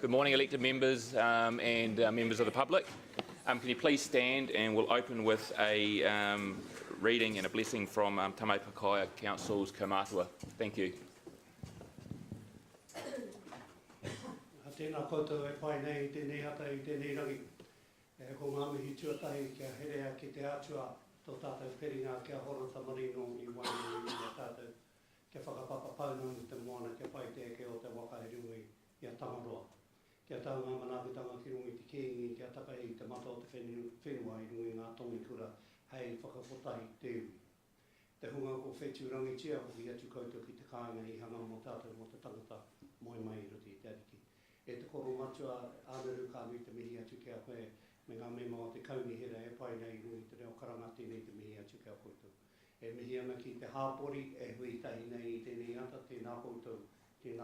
Good morning, elected members and members of the public. Can you please stand, and we'll open with a reading and a blessing from Tamaipakai Council's Kaumatua. Thank you. Tēnā koutou e pai nei, tēnei hata I tēnei rangi. Ko ngā mihi tuatai kia herea ki te atua, tō tātou peringa kia horata marino I wainui I tātou. Kia whakapapa paunau I te moana kia pai te eke o te waka e rungi I a Tangaroa. Kia tau ngā manakutanga ki rungi te kēngi, kia taka I te mata o te whenua I rungi ngā tongi kura, hei whakapotahi te iwi. Te hunga ko whetu rangi tia, ko ki atu koutou ki te kāinga I hanga mo tātou mo te tangata moi mai I roti I te ariki. E te koro matua āneru ka nui te mihi atu kia koe, me ngā mema o te kaungi hera e pai nei rungi te reo karangati nei te mihi atu kia koutou. E mihi ana ki te hāpori, e hui tahi nei I tēnei ata, tēnā koutou, e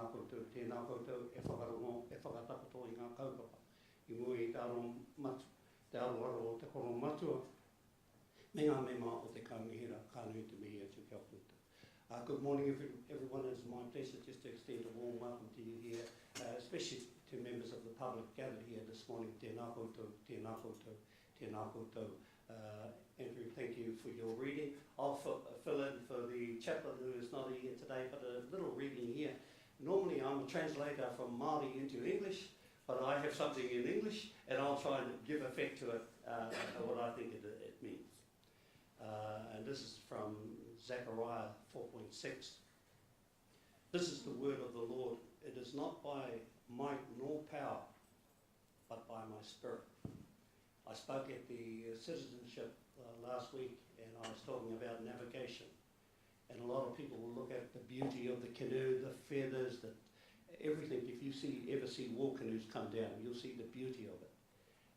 whakarongo, e whakatapato I ngā kaupapa. I mui I te aro matu, te aro o te koro matua, me ngā mema o te kaungi hera, ka nui te mihi atu kia koutou. Good morning, everyone. It's my pleasure just to extend a warm welcome to you here, especially to members of the public gathered here this morning. Tēnā koutou, tēnā koutou, tēnā koutou. Andrew, thank you for your reading. I'll fill in for the chaplain who is not here today, but a little reading here. Normally I'm a translator from Māori into English, but I have something in English, and I'll try and give effect to it, what I think it means. And this is from Zechariah 4.6. This is the word of the Lord. It is not by might nor power, but by my spirit. I spoke at the citizenship last week, and I was talking about navigation. And a lot of people will look at the beauty of the canoe, the feathers, everything. If you ever see war canoes come down, you'll see the beauty of it.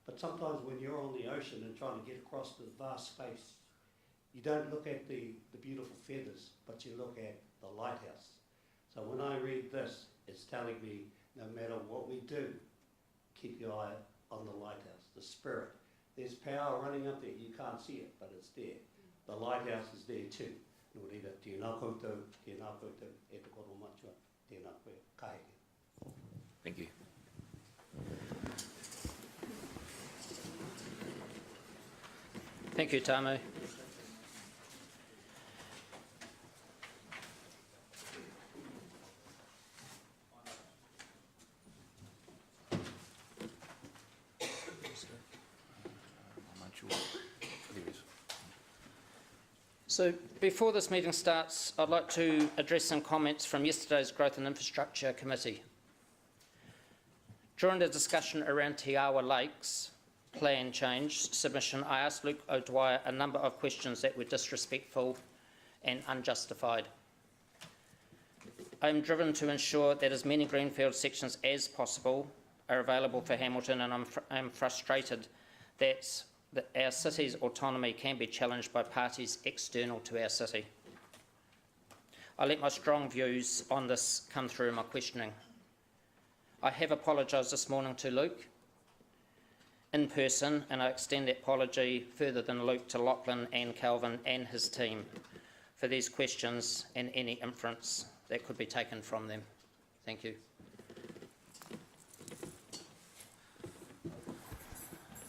But sometimes when you're on the ocean and trying to get across the vast space, you don't look at the beautiful feathers, but you look at the lighthouse. So when I read this, it's telling me no matter what we do, keep your eye on the lighthouse, the spirit. There's power running up there. You can't see it, but it's there. The lighthouse is there too. No reira, tēnā koutou, e te koro matua, tēnā koe, kaheke. Thank you. Thank you, Tamu. So before this meeting starts, I'd like to address some comments from yesterday's Growth and Infrastructure Committee. During the discussion around Te Awa Lakes plan change submission, I asked Luke O'Dwyer a number of questions that were disrespectful and unjustified. I am driven to ensure that as many greenfield sections as possible are available for Hamilton, and I'm frustrated that our city's autonomy can be challenged by parties external to our city. I let my strong views on this come through in my questioning. I have apologised this morning to Luke in person, and I extend that apology further than Luke to Lachlan and Calvin and his team for these questions and any inference that could be taken from them. Thank you.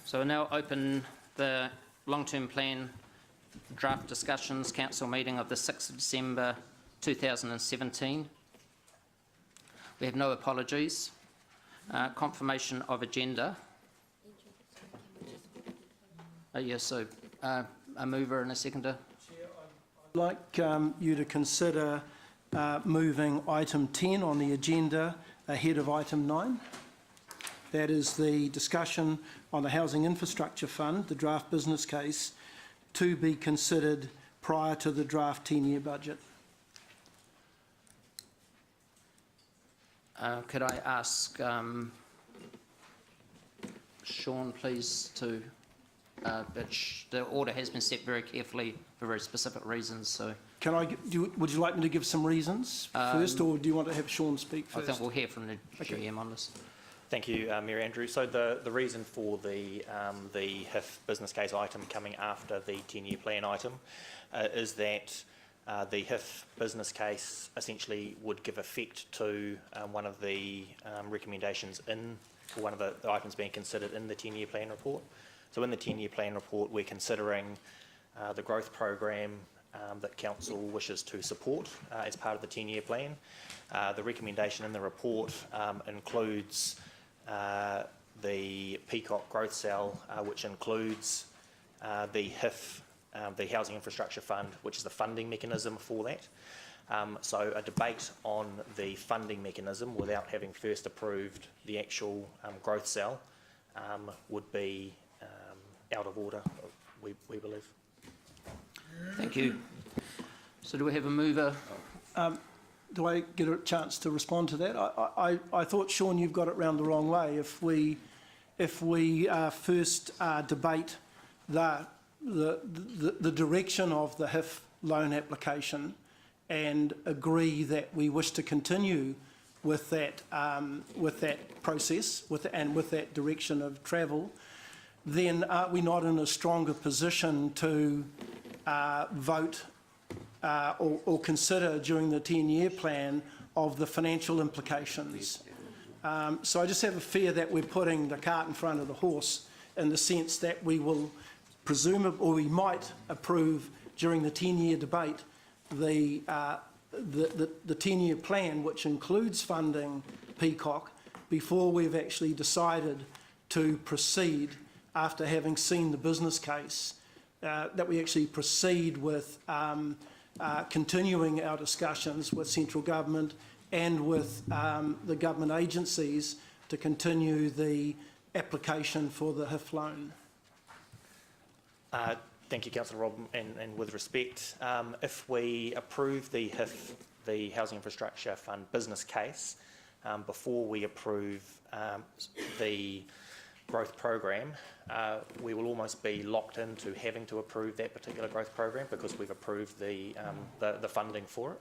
So we'll now open the long-term plan draft discussions council meeting of the 6th of December 2017. We have no apologies. Confirmation of agenda. Yes, so a mover and a seconder. Chair, I'd like you to consider moving item 10 on the agenda ahead of item 9. That is the discussion on the Housing Infrastructure Fund, the draft business case, to be considered prior to the draft 10-year budget. Could I ask Sean, please, to... the order has been set very carefully for very specific reasons. So, would you like me to give some reasons first, or do you want to have Sean speak first? I think we'll hear from the GM on this. Thank you, Mayor Andrew. So the reason for the HIF business case item coming after the 10-year plan item is that The HIF business case essentially would give effect to one of the recommendations or one of the items being considered in the 10-year plan report. So in the 10-year plan report, we're considering the growth program that Council wishes to support as part of the 10-year plan. The recommendation in the report includes the Peacock growth cell, which includes the HIF, the Housing Infrastructure Fund, which is the funding mechanism for that. So a debate on the funding mechanism without having first approved the actual growth cell would be out of order, we believe. Thank you. So do we have a mover? Do I get a chance to respond to that? I thought, Sean, you've got it round the wrong way. If we first debate the direction of the HIF loan application and agree that we wish to continue with that process and with that direction of travel, then are we not in a stronger position to vote or consider during the 10-year plan of the financial implications? So I just have a fear that we're putting the cart in front of the horse, in the sense that we will we might approve during the 10-year debate the 10-year plan, which includes funding Peacock, before we've actually decided to proceed after having seen the business case, that we actually proceed with continuing our discussions with central government and with the government agencies to continue the application for the HIF loan. Thank you, Councillor Rob, and with respect, if we approve the HIF, the Housing Infrastructure Fund business case, before we approve the growth program, we will almost be locked into having to approve that particular growth program because we've approved the funding for it.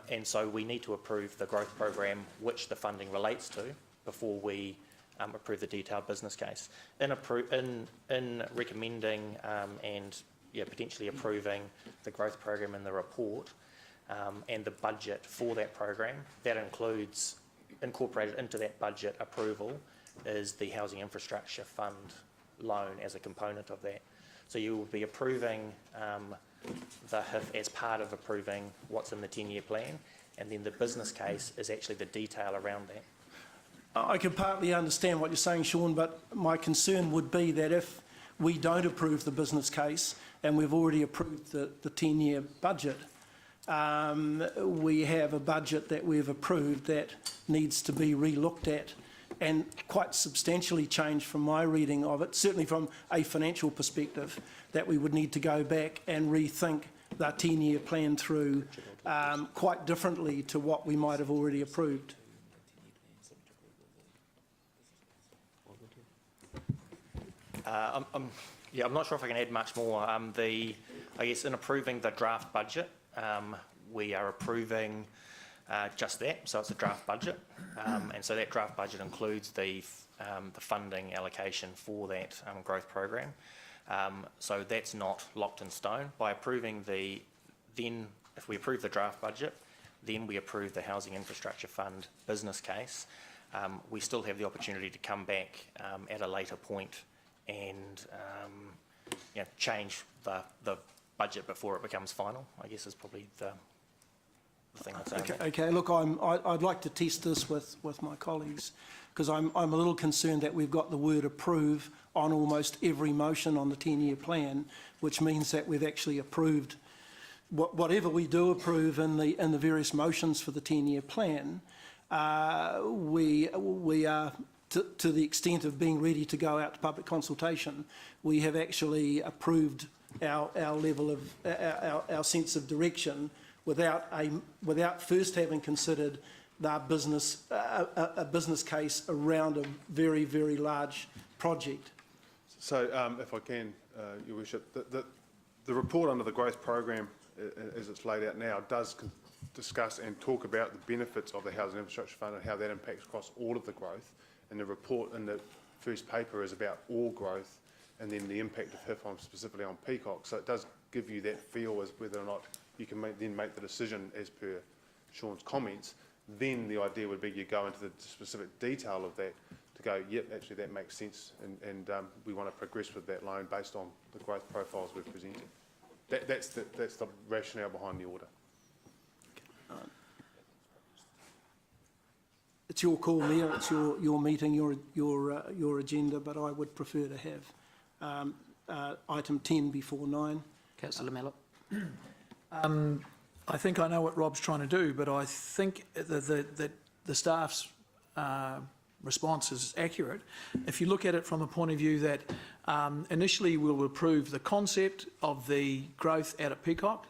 And so we need to approve the growth program which the funding relates to before we approve the detailed business case. In recommending and potentially approving the growth program in the report and the budget for that program, that includes, incorporated into that budget approval, is the Housing Infrastructure Fund loan as a component of that. So you will be approving the HIF as part of approving what's in the 10-year plan, and then the business case is actually the detail around that. I can partly understand what you're saying, Sean, but my concern would be that if we don't approve the business case and we've already approved the 10-year budget, we have a budget that we've approved that needs to be re-looked at and quite substantially changed from my reading of it, certainly from a financial perspective, that we would need to go back and rethink the 10-year plan through quite differently to what we might have already approved. I'm not sure if I can add much more. I guess in approving the draft budget, we are approving just that, so it's a draft budget, and so that draft budget includes the funding allocation for that growth program. So that's not locked in stone. By approving if we approve the draft budget, then we approve the Housing Infrastructure Fund business case. We still have the opportunity to come back at a later point and change the budget before it becomes final, I guess is probably the thing I'd say. Okay, look, I'd like to test this with my colleagues, because I'm a little concerned that we've got the word approve on almost every motion on the 10-year plan, which means that we've actually approved whatever we do approve in the various motions for the 10-year plan. We are, to the extent of being ready to go out to public consultation, we have actually approved our level of our sense of direction without first having considered a business case around a very, very large project. So, if I can, Your Worship, the report under the growth program, as it's laid out now, does discuss and talk about the benefits of the Housing Infrastructure Fund and how that impacts across all of the growth. And the report in the first paper is about all growth, and then the impact of HIF specifically on Peacock. So it does give you that feel as whether or not you can then make the decision as per Sean's comments. Then the idea would be you go into the specific detail of that to go, yep, actually that makes sense, and we want to progress with that loan based on the growth profiles we've presented. That's the rationale behind the order. It's your call, Mayor. It's your meeting, your agenda, but I would prefer to have item 10 before 9. Councillor Mallett. I think I know what Rob's trying to do, but I think that the staff's response is accurate. If you look at it from a point of view that initially we'll approve the concept of the growth out at Peacock,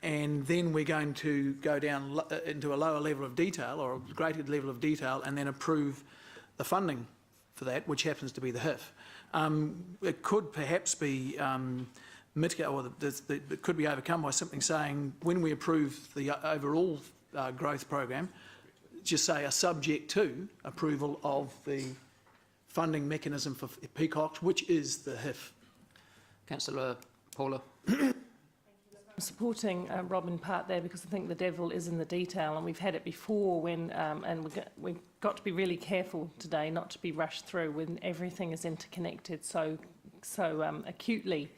and then we're going to go down into a lower level of detail or a greater level of detail and then approve the funding for that, which happens to be the HIF. It could perhaps be mitigated, or it could be overcome by simply saying when we approve the overall growth program, just say a subject to approval of the funding mechanism for Peacocks, which is the HIF. Councillor Paula. I'm supporting Rob in part there because I think the devil is in the detail, and we've had it before when, and we've got to be really careful today not to be rushed through when everything is interconnected so acutely.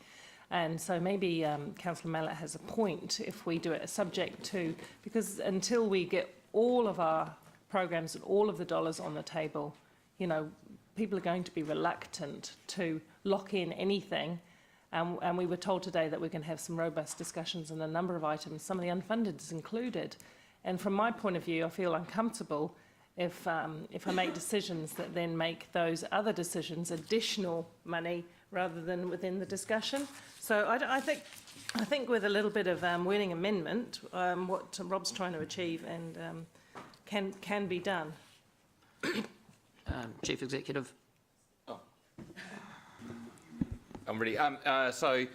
And so maybe Councillor Mallett has a point if we do it a subject to, because until we get all of our programs and all of the dollars on the table, you know, people are going to be reluctant to lock in anything. And we were told today that we're going to have some robust discussions on a number of items, some of the unfunded is included. And from my point of view, I feel uncomfortable if I make decisions that then make those other decisions additional money rather than within the discussion. So I think with a little bit of winning amendment, what Rob's trying to achieve and can be done. Chief Executive. I'm ready. So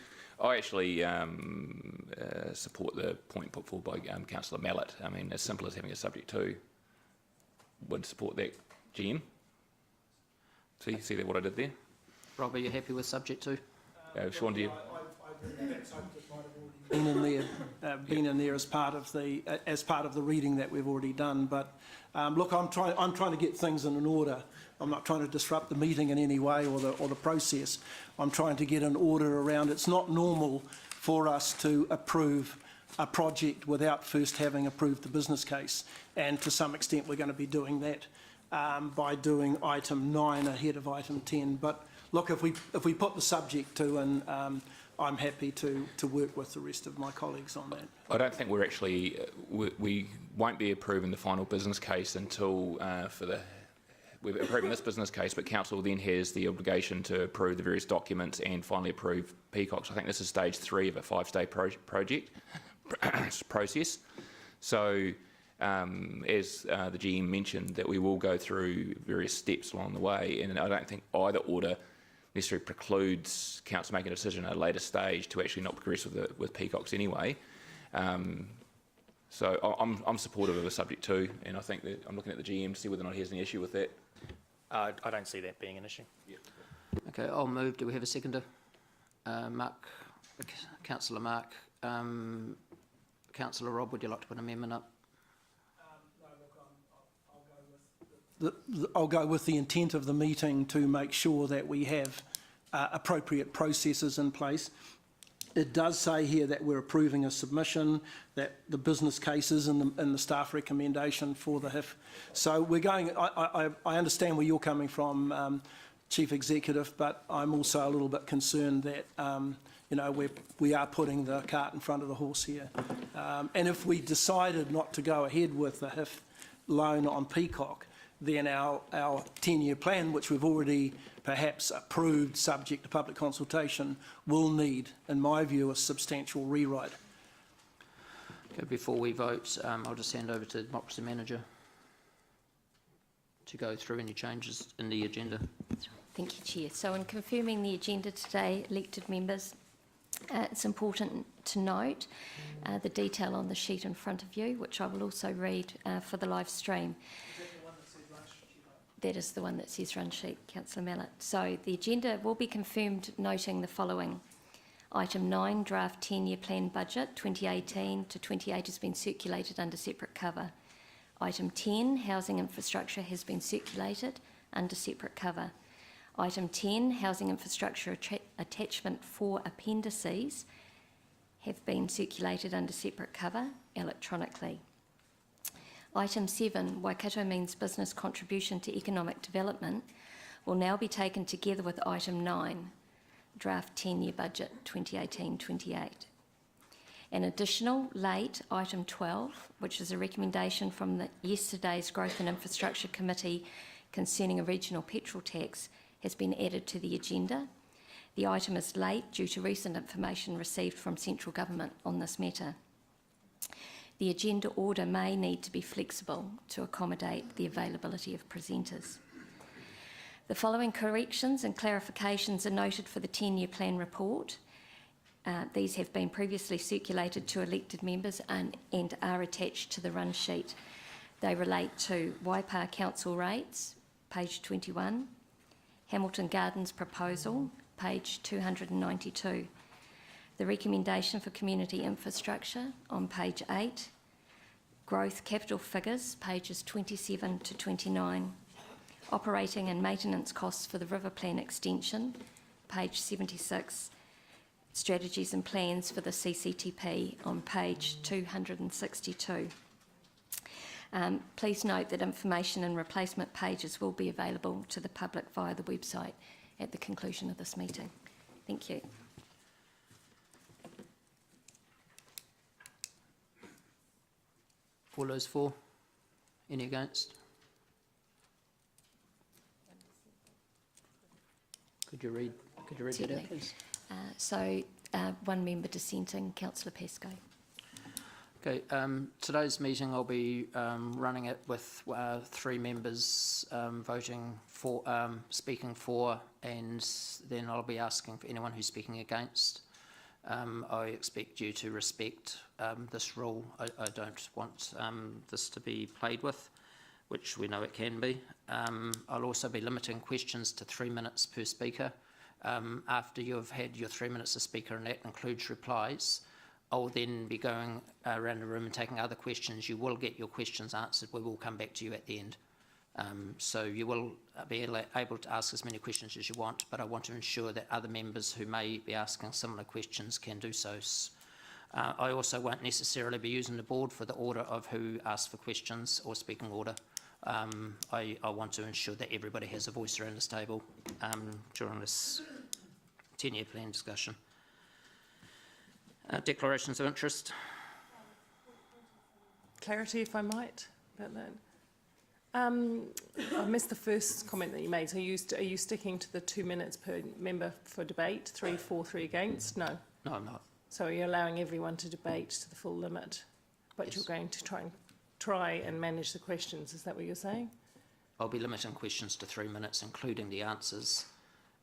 I actually support the point put forward by Councillor Mallett. I mean, as simple as having a subject to. Would support that, GM. See that what I did there? Rob, are you happy with subject to? Sean, do you? Been in there as part of the reading that we've already done. But look, I'm trying to get things in an order. I'm not trying to disrupt the meeting in any way or the process. I'm trying to get an order around. It's not normal for us to approve a project without first having approved the business case, and to some extent we're going to be doing that by doing item 9 ahead of item 10. But look, if we put the subject to, and I'm happy to work with the rest of my colleagues on that. I don't think we're actually, we won't be approving the final business case until we're approving this business case, but Council then has the obligation to approve the various documents and finally approve Peacocks. I think this is stage 3 of a 5-stage project process. So as the GM mentioned, that we will go through various steps along the way, and I don't think either order necessarily precludes Council making a decision at a later stage to actually not progress with Peacocks anyway. So I'm supportive of a subject to, and I think that I'm looking at the GM to see whether or not he has any issue with that. I don't see that being an issue. Yeah. Okay, I'll move. Do we have a seconder? Mark, Councillor Mark. Councillor Rob, would you like to put an amendment up? I'll go with the intent of the meeting to make sure that we have appropriate processes in place. It does say here that we're approving a submission, that the business case is in the staff recommendation for the HIF. So we're going, I understand where you're coming from, Chief Executive, but I'm also a little bit concerned that you know, we are putting the cart in front of the horse here. And if we decided not to go ahead with the HIF loan on Peacock, then our 10-year plan, which we've already perhaps approved subject to public consultation, will need, in my view, a substantial rewrite. Okay, before we vote, I'll just hand over to the Democracy Manager to go through any changes in the agenda. Thank you, Chair. So in confirming the agenda today, elected members, it's important to note the detail on the sheet in front of you, which I will also read for the live stream. That is the one that says run sheet, Councillor Mallett. So the agenda will be confirmed noting the following. Item 9, draft 10-year plan budget 2018 to 28 has been circulated under separate cover. Item 10, housing infrastructure has been circulated under separate cover. Item 10, housing infrastructure attachment 4 appendices have been circulated under separate cover electronically. Item 7, Waikato means business contribution to economic development, will now be taken together with item 9, draft 10-year budget 2018-28. An additional late item 12, which is a recommendation from yesterday's Growth and Infrastructure Committee concerning a regional petrol tax, has been added to the agenda. The item is late due to recent information received from central government on this matter. The agenda order may need to be flexible to accommodate the availability of presenters. The following corrections and clarifications are noted for the 10-year plan report. These have been previously circulated to elected members and are attached to the run sheet. They relate to Waipa Council rates, page 21, Hamilton Gardens proposal, page 292, the recommendation for community infrastructure on page 8, growth capital figures, pages 27 to 29, operating and maintenance costs for the River Plan extension, page 76, strategies and plans for the CCTP on page 262. Please note that information and replacement pages will be available to the public via the website at the conclusion of this meeting. Thank you. All those for? Any against? Could you read that out, please? One member dissenting, Councillor Pascoe. Okay, today's meeting I'll be running it with 3 members voting for, speaking for, and then I'll be asking for anyone who's speaking against. I expect you to respect this rule. I don't want this to be played with, which we know it can be. I'll also be limiting questions to 3 minutes per speaker. After you've had your 3 minutes to speaker, and that includes replies, I'll then be going around the room and taking other questions. You will get your questions answered. We will come back to you at the end. So you will be able to ask as many questions as you want, but I want to ensure that other members who may be asking similar questions can do so. I also won't necessarily be using the board for the order of who asks for questions or speaking order. I want to ensure that everybody has a voice around this table during this 10-year plan discussion. Declarations of interest. Clarity, if I might, about that. I missed the first comment that you made. So are you sticking to the 2 minutes per member for debate? 3 for, 3 against? No. No, I'm not. So you're allowing everyone to debate to the full limit, but yes, you're going to try and manage the questions. Is that what you're saying? I'll be limiting questions to 3 minutes, including the answers.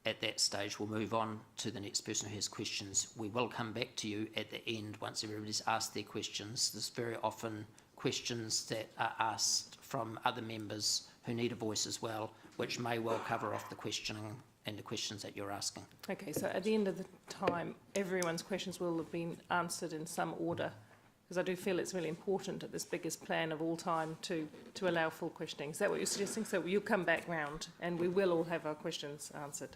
At that stage, we'll move on to the next person who has questions. We will come back to you at the end once everybody's asked their questions. There's very often questions that are asked from other members who need a voice as well, which may well cover off the questioning and the questions that you're asking. Okay, so at the end of the time, everyone's questions will have been answered in some order, because I do feel it's really important at this biggest plan of all time to allow full questioning. Is that what you're suggesting? So you'll come back round and we will all have our questions answered.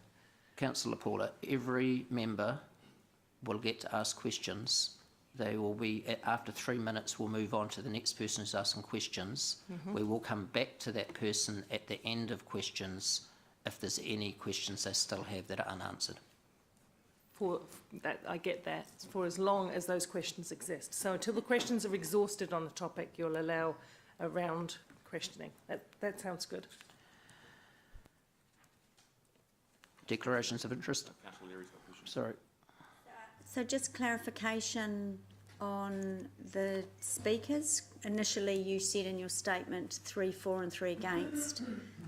Councillor Paula, every member will get to ask questions. They will be, after 3 minutes, we'll move on to the next person who's asking questions. Mm-hmm. We will come back to that person at the end of questions if there's any questions they still have that are unanswered. For that, I get that, for as long as those questions exist. So until the questions are exhausted on the topic, you'll allow a round questioning. That sounds good. Declarations of interest? Sorry. So just clarification on the speakers. Initially you said in your statement 3 for and 3 against,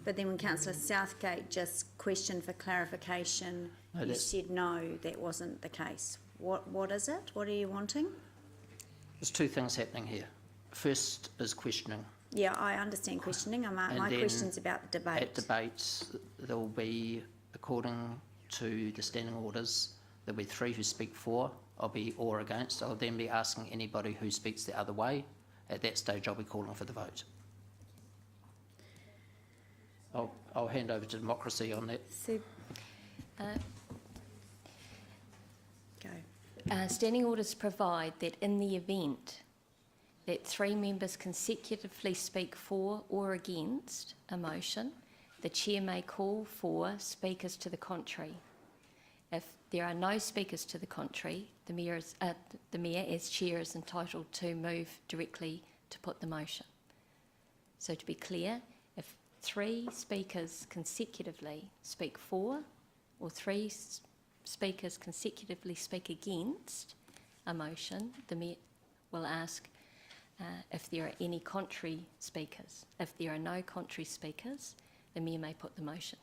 but then when Councillor Southgate just questioned for clarification, you said no, that wasn't the case. What is it? What are you wanting? There's 2 things happening here. First is questioning. Yeah, I understand questioning. My question's about the debate. At debates, there will be, according to the standing orders, There'll be 3 who speak for, I'll be or against. I'll then be asking anybody who speaks the other way. At that stage, I'll be calling for the vote. I'll hand over to democracy on that. Seb. Go. Standing orders provide that in the event that 3 members consecutively speak for or against a motion, the chair may call for speakers to the contrary. If there are no speakers to the contrary, the mayor, as chair, is entitled to move directly to put the motion. So to be clear, if 3 speakers consecutively speak for, or 3 speakers consecutively speak against a motion, the mayor will ask if there are any contrary speakers. If there are no contrary speakers, the mayor may put the motion.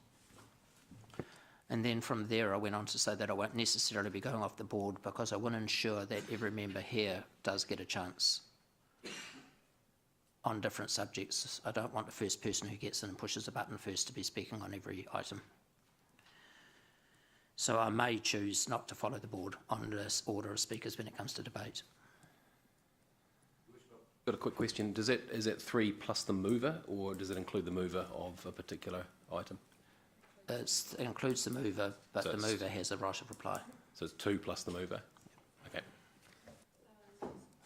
And then from there, I went on to say that I won't necessarily be going off the board because I want to ensure that every member here does get a chance on different subjects. I don't want the first person who gets in and pushes a button first to be speaking on every item. So I may choose not to follow the board on this order of speakers when it comes to debate. Got a quick question. Is that 3 plus the mover, or does it include the mover of a particular item? It includes the mover, but So the it's- mover has a right of reply. So it's 2 plus the mover? Okay.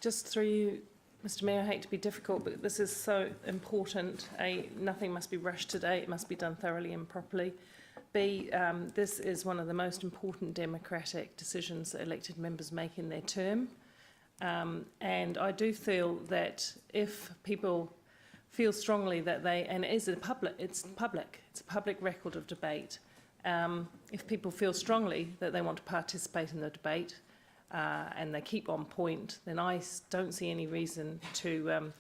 Just through you, Mr Mayor, I hate to be difficult, but this is so important. A, nothing must be rushed today. It must be done thoroughly and properly. B, this is one of the most important democratic decisions that elected members make in their term. And I do feel that if people feel strongly that they, and it's a public record of debate. If people feel strongly that they want to participate in the debate and they keep on point, then I don't see any reason to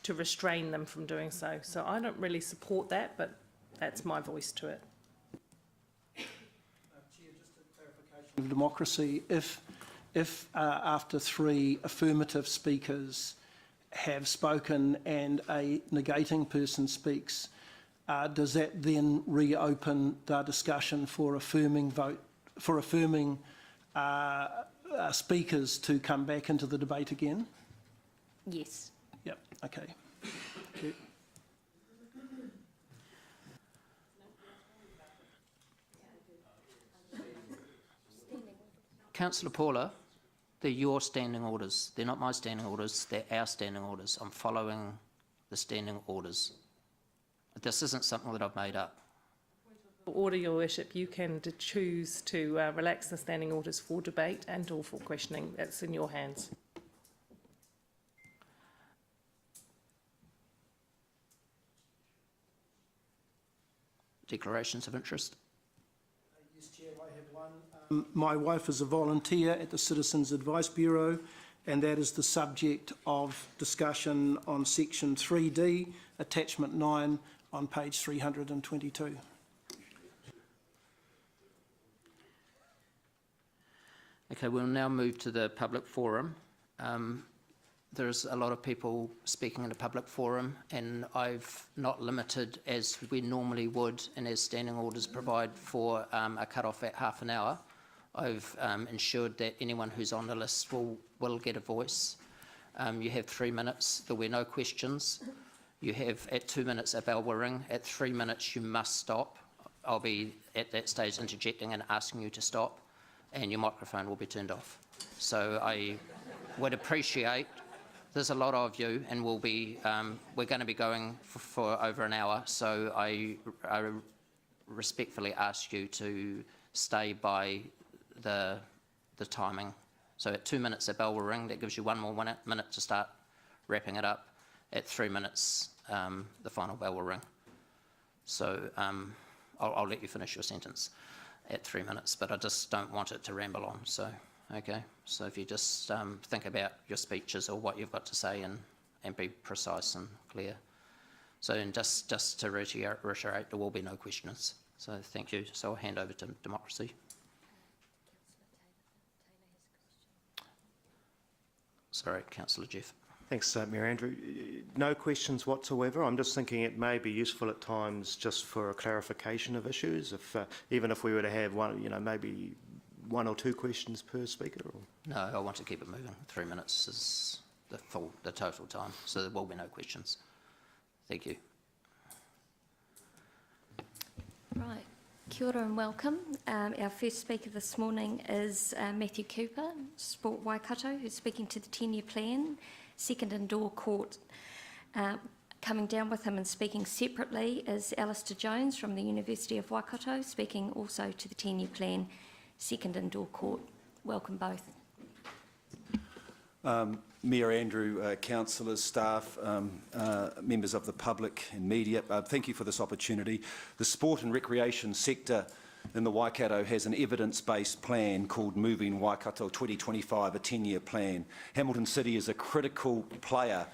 restrain them from doing so. So I don't really support that, but that's my voice to it. Chair, just a clarification of democracy. If after 3 affirmative speakers have spoken and a negating person speaks, does that then reopen the discussion for affirming speakers to come back into the debate again? Yes. Yep, okay. Thank you. Councillor Paula, they're your standing orders. They're not my standing orders, they're our standing orders. I'm following the standing orders. This isn't something that I've made up. Order, Your Worship, you can choose to relax the standing orders for debate and or for questioning. That's in your hands. Declarations of interest. Yes, Chair, I have one. My wife is a volunteer at the Citizens Advice Bureau, and that is the subject of discussion on section 3D, attachment 9 on page 322. Okay, we'll now move to the public forum. There's a lot of people speaking in a public forum, and I've not limited, as we normally would, and as standing orders provide for a cut-off at half an hour. I've ensured that anyone who's on the list will get a voice. You have 3 minutes. There'll be no questions. You have, at 2 minutes, a bell will ring. At 3 minutes, you must stop. I'll be, at that stage, interjecting and asking you to stop, and your microphone will be turned off. So I would appreciate, there's a lot of you, and we're going to be going for over an hour, so I respectfully ask you to stay by the timing. So at 2 minutes, a bell will ring. That gives you 1 more minute to start wrapping it up. At 3 minutes, the final bell will ring. So I'll let you finish your sentence at 3 minutes, but I just don't want it to ramble on. So, okay. So if you just think about your speeches or what you've got to say and be precise and clear. So and just to reiterate, there will be no questions. So thank you. So I'll hand over to democracy. Sorry, Councillor Jeff. Thanks, Mayor Andrew. No questions whatsoever. I'm just thinking it may be useful at times just for a clarification of issues. If even if we were to have one, maybe 1 or 2 questions per speaker? Or? No, I want to keep it moving. 3 minutes is the total time, so there will be no questions. Thank you. Right. Kia ora and welcome. Our first speaker this morning is Matthew Cooper, Sport Waikato, who's speaking to the 10-year plan. Second indoor court. Coming down with him and speaking separately is Alistair Jones from the University of Waikato, speaking also to the 10-year plan, second indoor court. Welcome both. Mayor Andrew, councillors, staff, members of the public and media, thank you for this opportunity. The sport and recreation sector in the Waikato has an evidence-based plan called Moving Waikato 2025, a 10-year plan. Hamilton City is a critical player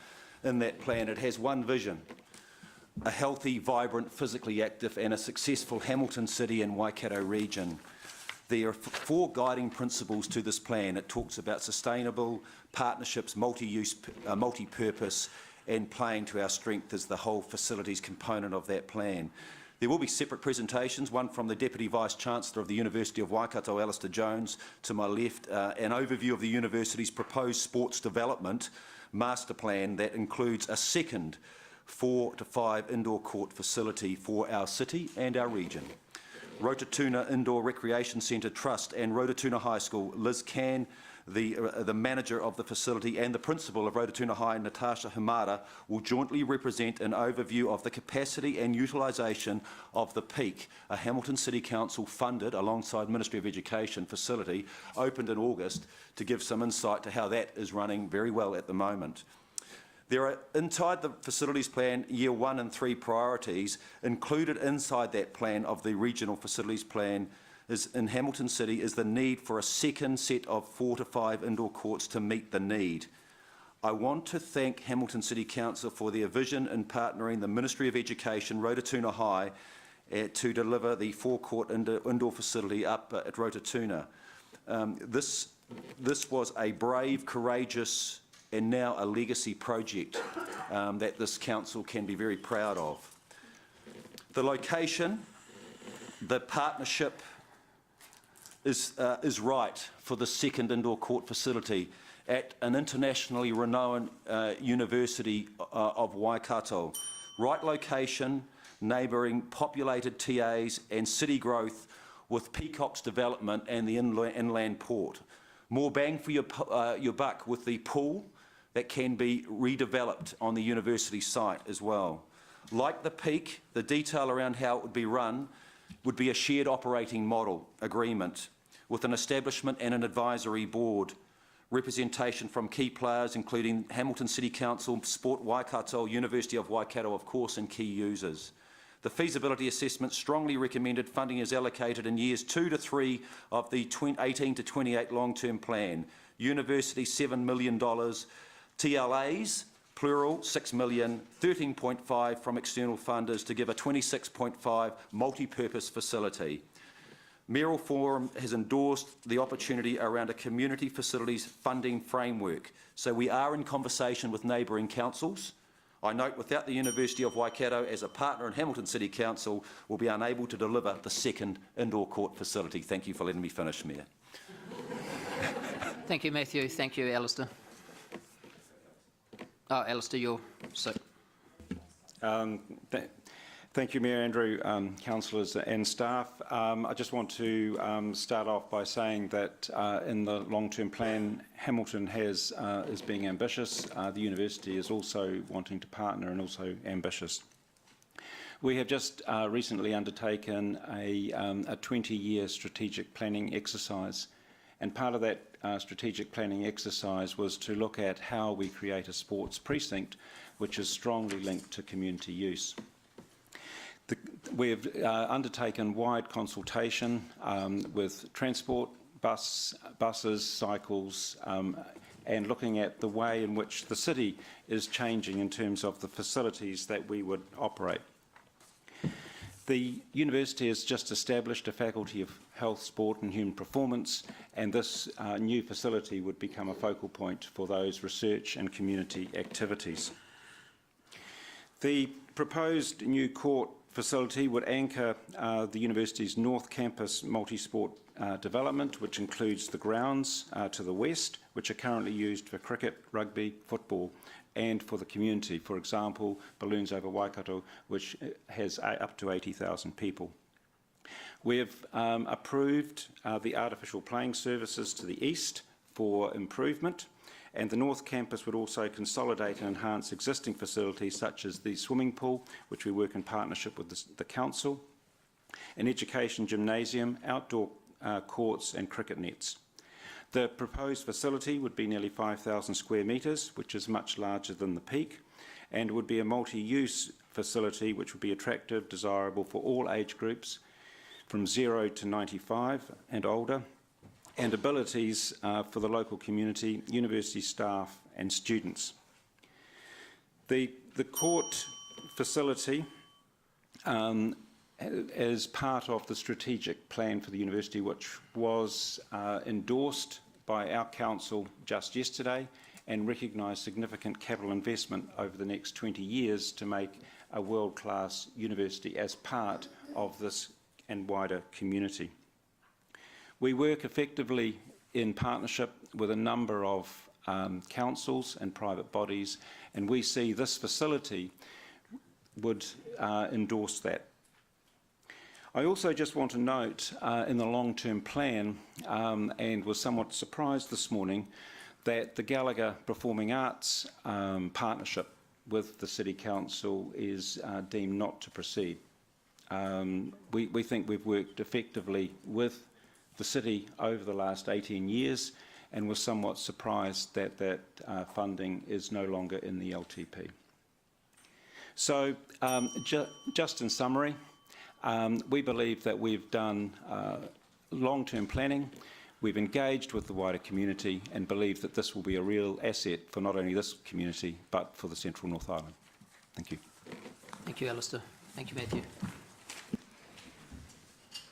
in that plan. It has one vision: a healthy, vibrant, physically active and a successful Hamilton City and Waikato region. There are 4 guiding principles to this plan. It talks about sustainable partnerships, multi-use, multi-purpose, and playing to our strength as the whole facilities component of that plan. There will be separate presentations, one from the Deputy Vice-Chancellor of the University of Waikato, Alistair Jones, to my left, an overview of the university's proposed sports development master plan that includes a second 4 to 5 indoor court facility for our city and our region. Rotorua Indoor Recreation Centre Trust and Rotorua High School, Liz Can, the manager of the facility, and the principal of Rotorua High, Natasha Hamada, will jointly represent an overview of the capacity and utilisation of the Peak, a Hamilton City Council funded alongside Ministry of Education facility, opened in August, to give some insight to how that is running very well at the moment. There are, inside the facilities plan, year 1 and 3 priorities. Included inside that plan of the regional facilities plan is in Hamilton City is the need for a second set of 4 to 5 indoor courts to meet the need. I want to thank Hamilton City Council for their vision in partnering the Ministry of Education, Rotorua High, to deliver the 4-court indoor facility up at Rotorua. This was a brave, courageous and now a legacy project that this council can be very proud of. The location, the partnership is right for the second indoor court facility at an internationally renowned University of Waikato. Right location, neighbouring populated TAs and city growth with Peacock's development and the inland port. More bang for your buck with the pool that can be redeveloped on the university site as well. Like the Peak, the detail around how it would be run would be a shared operating model agreement with an establishment and an advisory board, representation from key players including Hamilton City Council, Sport Waikato, University of Waikato of course, and key users. The feasibility assessment strongly recommended funding is allocated in years 2 to 3 of the 18 to 28 long-term plan. University $7 million, TLAs, plural, 6 million, 13.5 from external funders to give a 26.5 multi-purpose facility. Mayoral Forum has endorsed the opportunity around a community facilities funding framework. So we are in conversation with neighbouring councils. I note without the University of Waikato as a partner in Hamilton City Council, we'll be unable to deliver the second indoor court facility. Thank you for letting me finish, Mayor. Thank you, Matthew. Thank you, Alistair. Oh, Alistair, you're sick. Thank you, Mayor Andrew, councillors and staff. I just want to start off by saying that in the long-term plan, Hamilton is being ambitious. The university is also wanting to partner and also ambitious. We have just recently undertaken a 20-year strategic planning exercise, and part of that strategic planning exercise was to look at how we create a sports precinct which is strongly linked to community use. We have undertaken wide consultation with transport, buses, cycles, and looking at the way in which the city is changing in terms of the facilities that we would operate. The university has just established a Faculty of Health, Sport and Human Performance, and this new facility would become a focal point for those research and community activities. The proposed new court facility would anchor the university's North Campus multi-sport development, which includes the grounds to the west, which are currently used for cricket, rugby, football, and for the community. For example, Balloons Over Waikato, which has up to 80,000 people. We have approved the artificial playing surfaces to the east for improvement, and the North Campus would also consolidate and enhance existing facilities such as the swimming pool, which we work in partnership with the council, an education gymnasium, outdoor courts and cricket nets. The proposed facility would be nearly 5,000 square metres, which is much larger than the Peak, and would be a multi-use facility which would be attractive, desirable for all age groups from 0 to 95 and older, and abilities for the local community, university staff and students. The court facility is part of the strategic plan for the university, which was endorsed by our council just yesterday and recognised significant capital investment over the next 20 years to make a world-class university as part of this and wider community. We work effectively in partnership with a number of councils and private bodies, and we see this facility would endorse that. I also just want to note in the long-term plan, and was somewhat surprised this morning, that the Gallagher Performing Arts partnership with the City Council is deemed not to proceed. We think we've worked effectively with the City over the last 18 years and was somewhat surprised that that funding is no longer in the LTP. So just in summary, we believe that we've done long-term planning, we've engaged with the wider community and believe that this will be a real asset for not only this community but for the Central North Island. Thank you. Thank you, Alistair. Thank you, Matthew.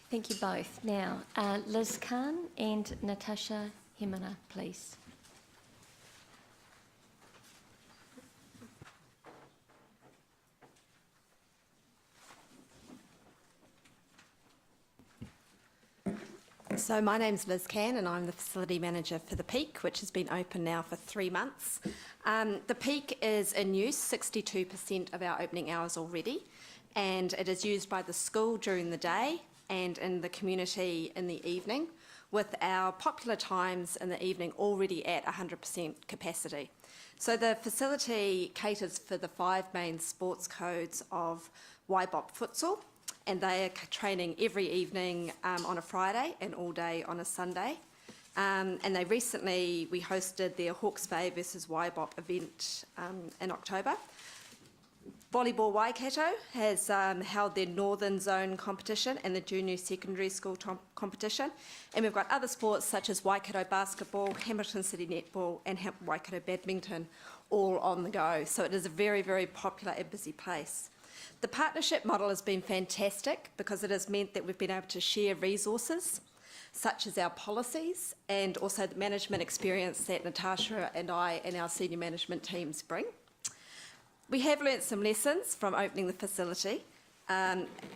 Thank you both. Now, Liz Khan and Natasha Hemana, please. So my name's Liz Can and I'm the Facility Manager for the Peak, which has been open now for 3 months. The Peak is in use 62% of our opening hours already, and it is used by the school during the day and in the community in the evening, with our popular times in the evening already at 100% capacity. So the facility caters for the 5 main sports codes of Waibop futsal, and they are training every evening on a Friday and all day on a Sunday. And we hosted their Hawke's Bay versus Waibop event in October. Volleyball Waikato has held their Northern Zone competition and the junior secondary school competition. And we've got other sports such as Waikato basketball, Hamilton City netball and Waikato badminton all on the go. So it is a very, very popular and busy place. The partnership model has been fantastic because it has meant that we've been able to share resources such as our policies and also the management experience that Natasha and I and our senior management teams bring. We have learnt some lessons from opening the facility.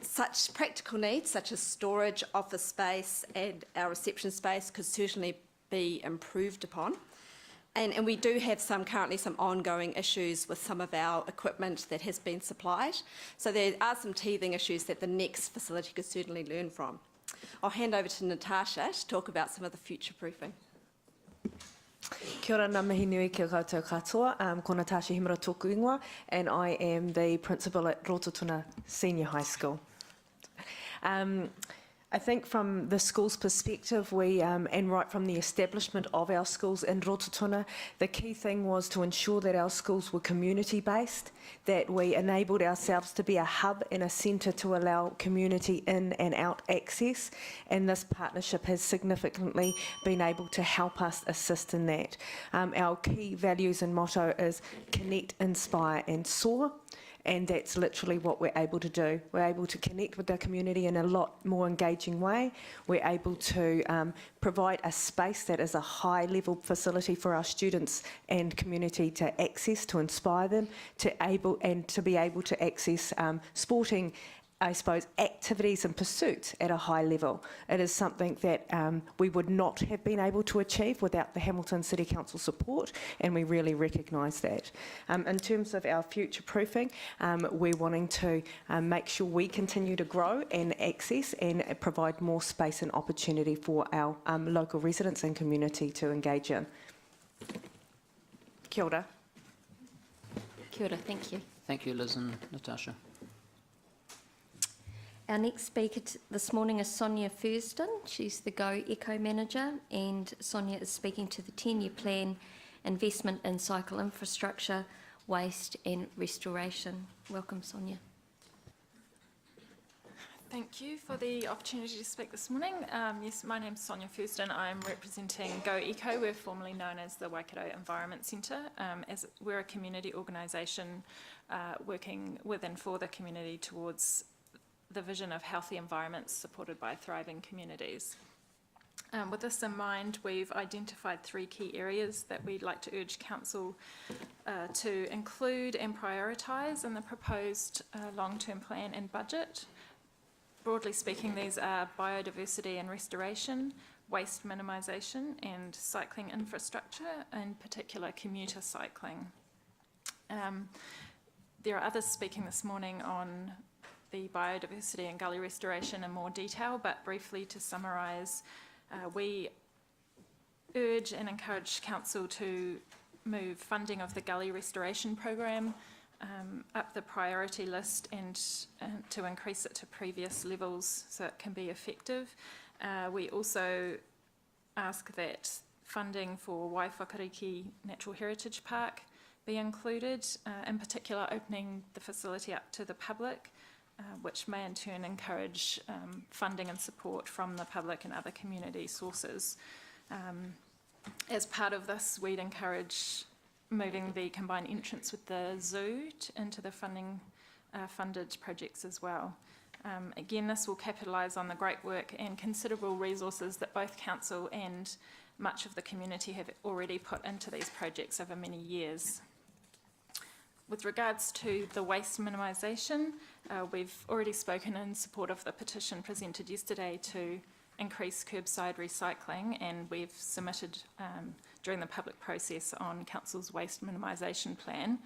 Such practical needs such as storage, office space and our reception space could certainly be improved upon. And we do have currently some ongoing issues with some of our equipment that has been supplied. So there are some teething issues that the next facility could certainly learn from. I'll hand over to Natasha to talk about some of the future proofing. Kia ora, ngā mihi nui ki a koutou katoa. Ko Natasha Hemana tōku ingoa, and I am the principal at Rototuna Senior High School. I think from the school's perspective, and right from the establishment of our schools in Rototuna, the key thing was to ensure that our schools were community-based, that we enabled ourselves to be a hub and a centre to allow community in and out access, and this partnership has significantly been able to help us assist in that. Our key values and motto is connect, inspire and soar. And that's literally what we're able to do. We're able to connect with the community in a lot more engaging way. We're able to provide a space that is a high-level facility for our students and community to access, to inspire them, to be able to access sporting I suppose, activities and pursuits at a high level. It is something that we would not have been able to achieve without the Hamilton City Council support, and we really recognise that. In terms of our future proofing, we're wanting to make sure we continue to grow and access and provide more space and opportunity for our local residents and community to engage in. Kia ora. Kia ora, thank you. Thank you, Liz and Natasha. Our next speaker this morning is Sonia Furston. She's the Go Eco Manager, and Sonia is speaking to the 10-year plan, investment in cycle infrastructure, waste and restoration. Welcome, Sonia. Thank you for the opportunity to speak this morning. Yes, my name's Sonia Furston. I'm representing Go Eco. We're formerly known as the Waikato Environment Centre. As we're a community organisation working with and for the community towards the vision of healthy environments supported by thriving communities. With this in mind, we've identified 3 key areas that we'd like to urge Council to include and prioritise in the proposed long-term plan and budget. Broadly speaking, these are biodiversity and restoration, waste minimisation and cycling infrastructure, in particular commuter cycling. There are others speaking this morning on the biodiversity and gully restoration in more detail, but briefly to summarise, we urge and encourage Council to move funding of the gully restoration program up the priority list and to increase it to previous levels so it can be effective. We also ask that funding for Waiwhakariki Natural Heritage Park be included, in particular opening the facility up to the public, which may in turn encourage funding and support from the public and other community sources. As part of this, we'd encourage moving the combined entrance with the zoo into the funded projects as well. Again, this will capitalise on the great work and considerable resources that both Council and much of the community have already put into these projects over many years. With regards to the waste minimisation, we've already spoken in support of the petition presented yesterday to increase curbside recycling, and we've submitted during the public process on Council's waste minimisation plan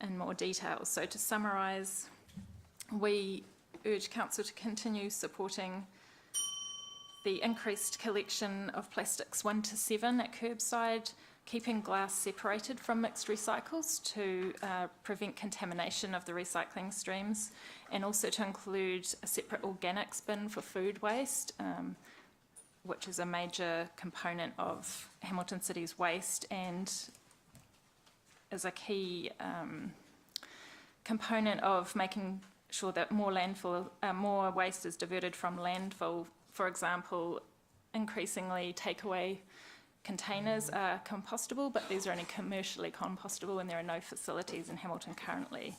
in more detail. So to summarise, we urge Council to continue supporting the increased collection of plastics 1 to 7 at curbside, keeping glass separated from mixed recycles to prevent contamination of the recycling streams, and also to include a separate organics bin for food waste, which is a major component of Hamilton City's waste and is a key component of making sure that more waste is diverted from landfill. For example, increasingly takeaway containers are compostable, but these are only commercially compostable and there are no facilities in Hamilton currently.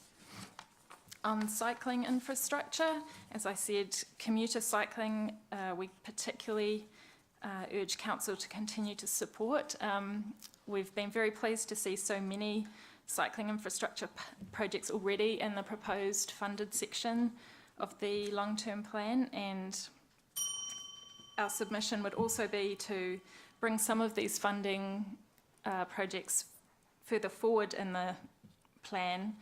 On cycling infrastructure, as I said, commuter cycling, we particularly urge Council to continue to support. We've been very pleased to see so many cycling infrastructure projects already in the proposed funded section of the long-term plan, and our submission would also be to bring some of these funding projects further forward in the plan.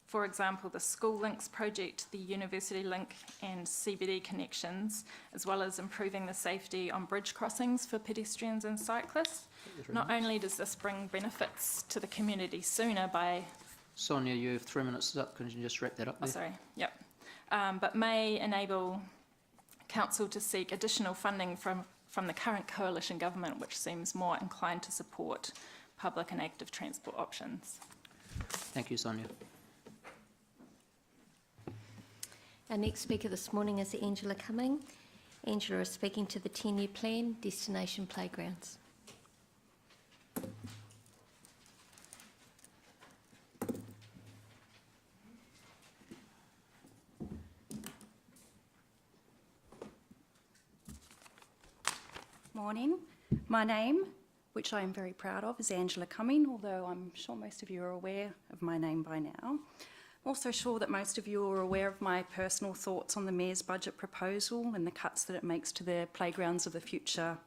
For example, the School Links project, the University Link and CBD connections, as well as improving the safety on bridge crossings for pedestrians and cyclists. Not only does this bring benefits to the community sooner by... Sonia, you have 3 minutes up. Can you just wrap that up there? Oh, sorry. Yep. But may enable Council to seek additional funding from the current coalition government, which seems more inclined to support public and active transport options. Thank you, Sonia. Our next speaker this morning is Angela Cumming. Angela is speaking to the 10-year plan, Destination Playgrounds. Morning. My name, which I am very proud of, is Angela Cumming, although I'm sure most of you are aware of my name by now. Also sure that most of you are aware of my personal thoughts on the Mayor's budget proposal and the cuts that it makes to the Playgrounds of the Future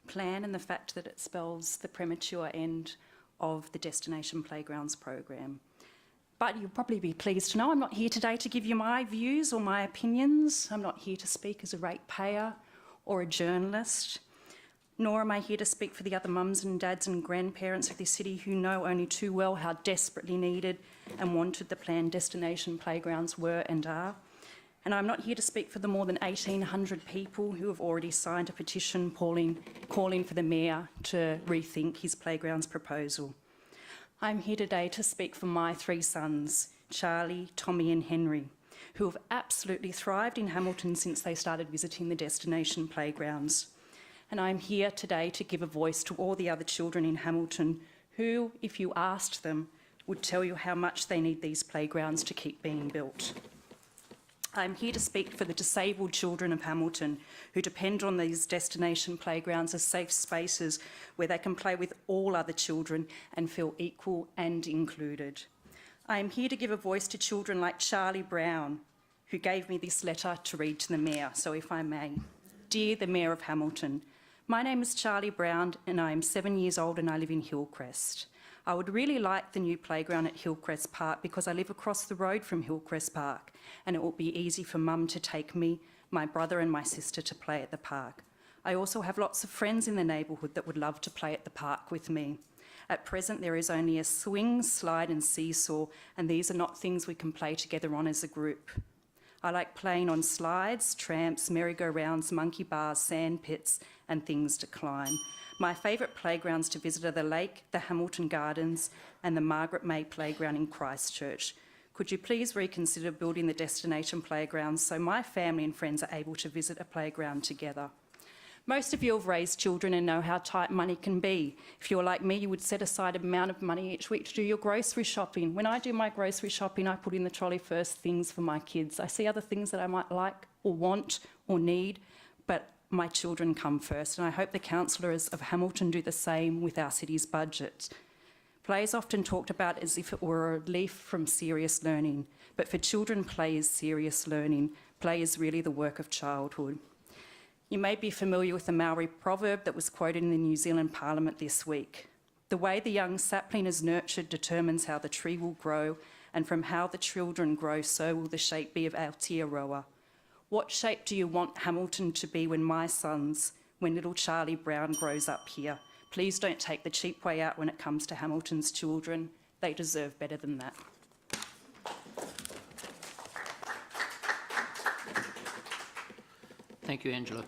plan, and the fact that it spells the premature end of the Destination Playgrounds program. But you'll probably be pleased to know I'm not here today to give you my views or my opinions. I'm not here to speak as a ratepayer or a journalist, nor am I here to speak for the other mums and dads and grandparents of this city who know only too well how desperately needed and wanted the planned destination playgrounds were and are. And I'm not here to speak for the more than 1,800 people who have already signed a petition calling for the Mayor to rethink his playgrounds proposal. I'm here today to speak for my 3 sons, Charlie, Tommy and Henry, who have absolutely thrived in Hamilton since they started visiting the destination playgrounds. And I'm here today to give a voice to all the other children in Hamilton who, if you asked them, would tell you how much they need these playgrounds to keep being built. I'm here to speak for the disabled children of Hamilton who depend on these destination playgrounds as safe spaces where they can play with all other children and feel equal and included. I am here to give a voice to children like Charlie Brown, who gave me this letter to read to the Mayor. So if I may. Dear the Mayor of Hamilton, my name is Charlie Brown and I am 7 years old and I live in Hillcrest. I would really like the new playground at Hillcrest Park because I live across the road from Hillcrest Park and it will be easy for Mum to take me, my brother and my sister to play at the park. I also have lots of friends in the neighbourhood that would love to play at the park with me. At present there is only a swing, slide and seesaw, and these are not things we can play together on as a group. I like playing on slides, tramps, merry-go-rounds, monkey bars, sand pits and things to climb. My favourite playgrounds to visit are the lake, the Hamilton Gardens and the Margaret May Playground in Christchurch. Could you please reconsider building the destination playgrounds so my family and friends are able to visit a playground together? Most of you have raised children and know how tight money can be. If you're like me, you would set aside an amount of money each week to do your grocery shopping. When I do my grocery shopping, I put in the trolley first things for my kids. I see other things that I might like or want or need, but my children come first, and I hope the councillors of Hamilton do the same with our city's budget. Play is often talked about as if it were a relief from serious learning, but for children, play is serious learning. Play is really the work of childhood. You may be familiar with the Maori proverb that was quoted in the New Zealand Parliament this week. The way the young sapling is nurtured determines how the tree will grow, and from how the children grow, so will the shape be of Aotearoa. What shape do you want Hamilton to be when little Charlie Brown grows up here? Please don't take the cheap way out when it comes to Hamilton's children. They deserve better than that. Thank you, Angela.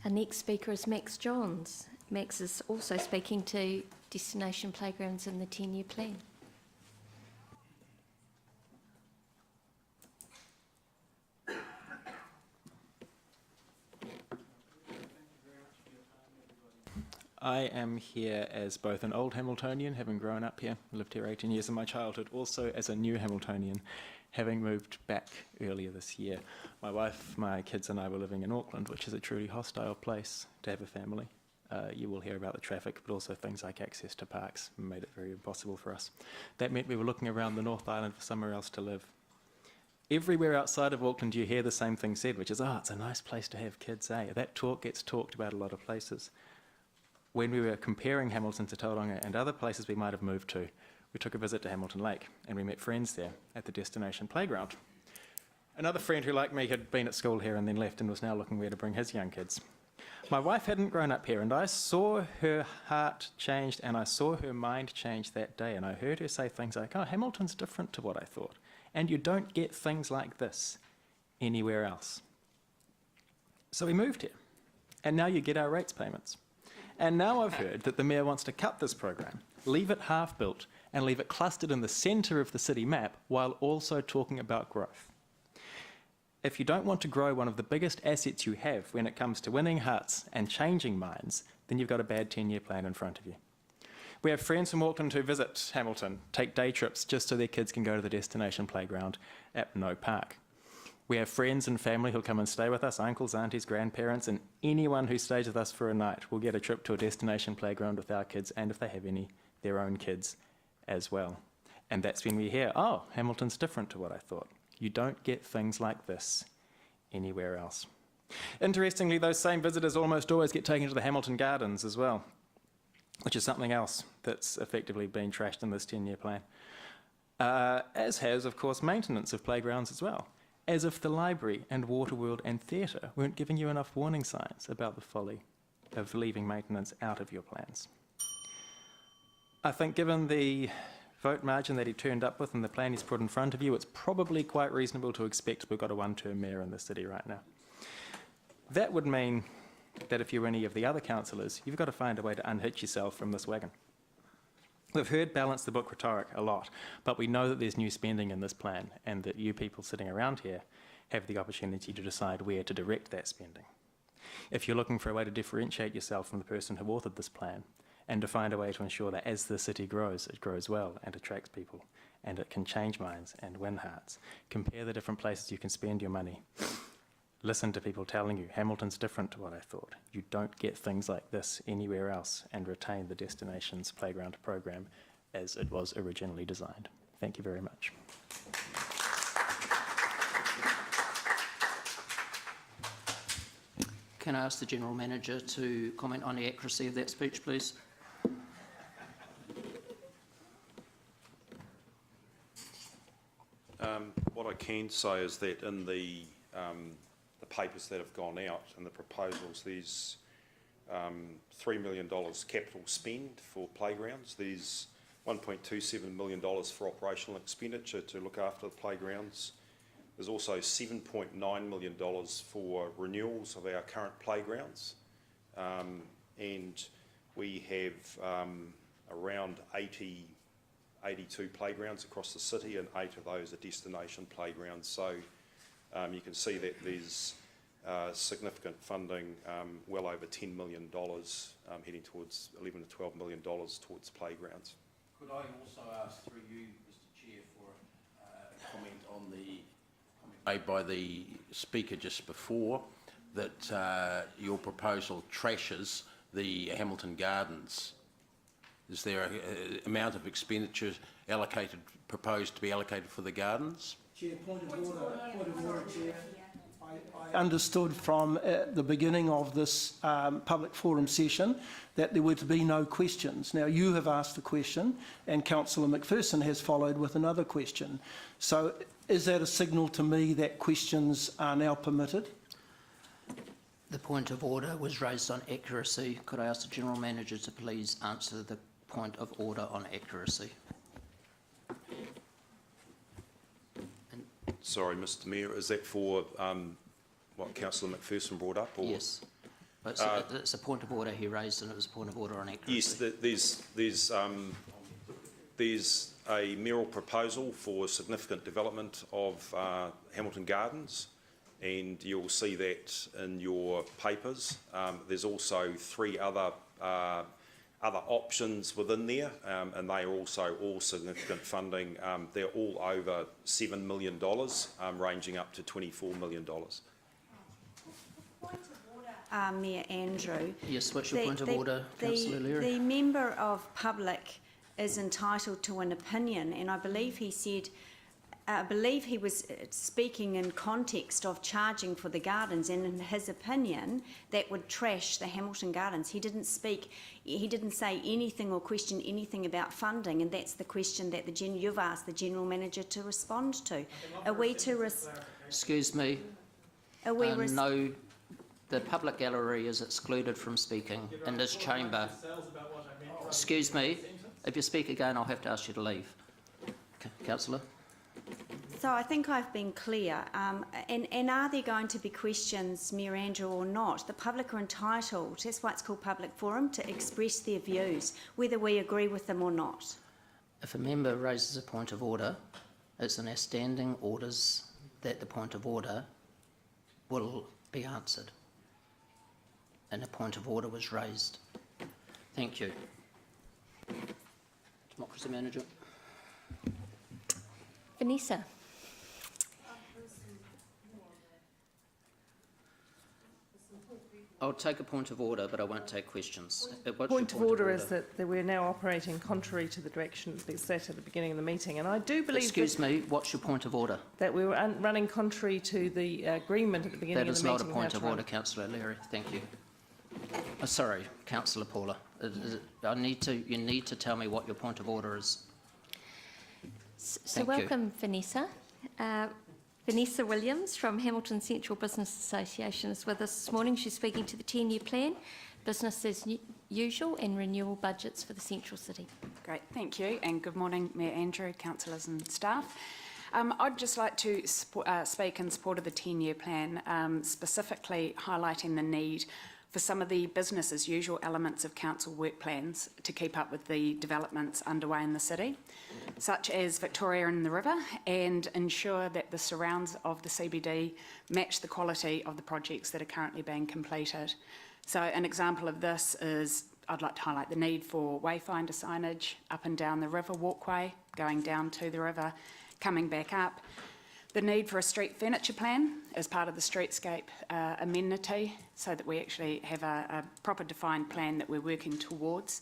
Our next speaker is Max Johns. Max is also speaking to destination playgrounds in the 10-year plan. I am here as both an old Hamiltonian, having grown up here, lived here 18 years of my childhood, also as a new Hamiltonian, having moved back earlier this year. My wife, my kids and I were living in Auckland, which is a truly hostile place to have a family. You will hear about the traffic, but also things like access to parks made it very impossible for us. That meant we were looking around the North Island for somewhere else to live. Everywhere outside of Auckland you hear the same thing said, which is, oh, it's a nice place to have kids, eh? That talk gets talked about a lot of places. When we were comparing Hamilton to Tauranga and other places we might have moved to, we took a visit to Hamilton Lake and we met friends there at the destination playground. Another friend who, like me, had been at school here and then left and was now looking where to bring his young kids. My wife hadn't grown up here, and I saw her heart changed and I saw her mind change that day, and I heard her say things like, oh, Hamilton's different to what I thought, and you don't get things like this anywhere else. So we moved here, and now you get our rates payments. And now I've heard that the Mayor wants to cut this program, leave it half-built, and leave it clustered in the centre of the city map while also talking about growth. If you don't want to grow one of the biggest assets you have when it comes to winning hearts and changing minds, then you've got a bad 10-year plan in front of you. We have friends from Auckland who visit Hamilton, take day trips just so their kids can go to the destination playground at no park. We have friends and family who'll come and stay with us, uncles, aunties, grandparents, and anyone who stays with us for a night will get a trip to a destination playground with our kids, and if they have any, their own kids as well. And that's when we hear, oh, Hamilton's different to what I thought. You don't get things like this anywhere else. Interestingly, those same visitors almost always get taken to the Hamilton Gardens as well, which is something else that's effectively been trashed in this 10-year plan. As has, of course, maintenance of playgrounds as well, as if the library and Waterworld and theatre weren't giving you enough warning signs about the folly of leaving maintenance out of your plans. I think given the vote margin that he turned up with and the plan he's put in front of you, it's probably quite reasonable to expect we've got a one-term mayor in the city right now. That would mean that if you're any of the other councillors, you've got to find a way to unhitch yourself from this wagon. We've heard balance the book rhetoric a lot, but we know that there's new spending in this plan and that you people sitting around here have the opportunity to decide where to direct that spending. If you're looking for a way to differentiate yourself from the person who authored this plan and to find a way to ensure that as the city grows, it grows well and attracts people and it can change minds and win hearts, compare the different places you can spend your money. Listen to people telling you, Hamilton's different to what I thought. You don't get things like this anywhere else, and retain the Destinations Playground program as it was originally designed. Thank you very much. Can I ask the General Manager to comment on the accuracy of that speech, please? What I can say is that in the papers that have gone out and the proposals, there's $3 million capital spend for playgrounds. There's $1.27 million for operational expenditure to look after the playgrounds. There's also $7.9 million for renewals of our current playgrounds. And we have around 82 playgrounds across the city, and 8 of those are destination playgrounds. So you can see that there's significant funding, well over $10 million, heading towards $11 to $12 million towards playgrounds. Could I also ask through you, Mr Chair, for a comment on the comment made by the speaker just before, that your proposal trashes the Hamilton Gardens? Is there an amount of expenditure proposed to be allocated for the gardens? Chair, point of order, Chair. I understood from the beginning of this public forum session that there were to be no questions. Now, you have asked a question and Councillor McPherson has followed with another question. So is that a signal to me that questions are now permitted? The point of order was raised on accuracy. Could I ask the General Manager to please answer the point of order on accuracy? Sorry, Mr Mayor, is that for what Councillor McPherson brought up? Or? Yes, but it's a point of order he raised, and it was a point of order on accuracy. Yes, there's a mayoral proposal for significant development of Hamilton Gardens, and you'll see that in your papers. There's also 3 other options within there, and they are also all significant funding. They're all over $7 million, ranging up to $24 million. Mayor Andrew. Yes, what's your point of order, Councillor Leary? The member of public is entitled to an opinion, and I believe he said, I believe he was speaking in context of charging for the gardens, and in his opinion, that would trash the Hamilton Gardens. He didn't say anything or question anything about funding, and that's the question that you've asked the General Manager to respond to. Are we to... Excuse me. Are we... No, the public gallery is excluded from speaking in this chamber. Excuse me. If you speak again, I'll have to ask you to leave. Councillor? So I think I've been clear. And are there going to be questions, Mayor Andrew, or not? The public are entitled, that's why it's called public forum, to express their views, whether we agree with them or not. If a member raises a point of order, it's in our standing orders that the point of order will be answered. And a point of order was raised. Thank you. Democracy Manager. Vanessa. I'll take a point of order, but I won't take questions. What's your Point of order is that we're now operating contrary to the direction that was set at the beginning of the meeting, and I do believe. Excuse me. What's your point of order? That we were running contrary to the agreement at the beginning of the meeting. That is not a point of order, Councillor Leary. Thank you. Sorry, Councillor Paula. You need to tell me what your point of order is. So welcome, Vanessa. Vanessa Williams from Hamilton Central Business Association is with us this morning. She's speaking to the 10-year plan, business as usual and renewal budgets for the Central City. Great, thank you, and good morning, Mayor Andrew, councillors and staff. I'd just like to speak in support of the 10-year plan, specifically highlighting the need for some of the business as usual elements of council work plans to keep up with the developments underway in the city, such as Victoria and the River, and ensure that the surrounds of the CBD match the quality of the projects that are currently being completed. So an example of this is, I'd like to highlight the need for wayfinder signage up and down the river walkway, going down to the river, coming back up. The need for a street furniture plan as part of the streetscape amenity, so that we actually have a proper defined plan that we're working towards.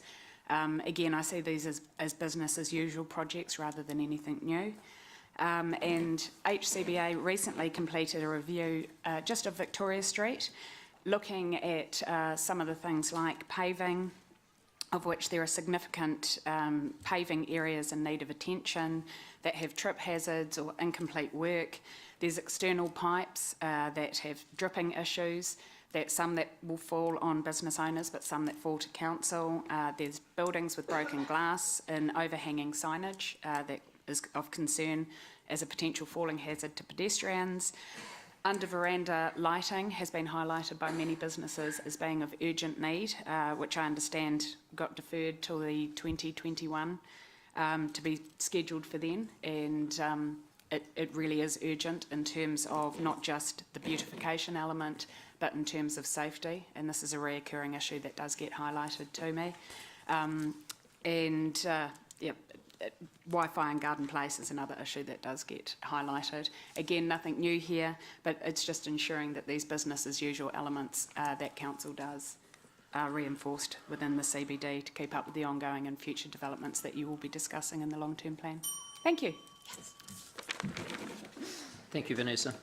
Again, I see these as business as usual projects rather than anything new. And HCBA recently completed a review just of Victoria Street, looking at some of the things like paving, of which there are significant paving areas in need of attention that have trip hazards or incomplete work. There's external pipes that have dripping issues, some that will fall on business owners, but some that fall to council. There's buildings with broken glass and overhanging signage that is of concern as a potential falling hazard to pedestrians. Under veranda lighting has been highlighted by many businesses as being of urgent need, which I understand got deferred till the 2021 to be scheduled for then. And it really is urgent in terms of not just the beautification element, but in terms of safety. And this is a reoccurring issue that does get highlighted to me. Wi-Fi and garden place is another issue that does get highlighted. Again, nothing new here, but it's just ensuring that these business as usual elements that council does are reinforced within the CBD to keep up with the ongoing and future developments that you will be discussing in the long-term plan. Thank you. Yes. Thank you, Vanessa.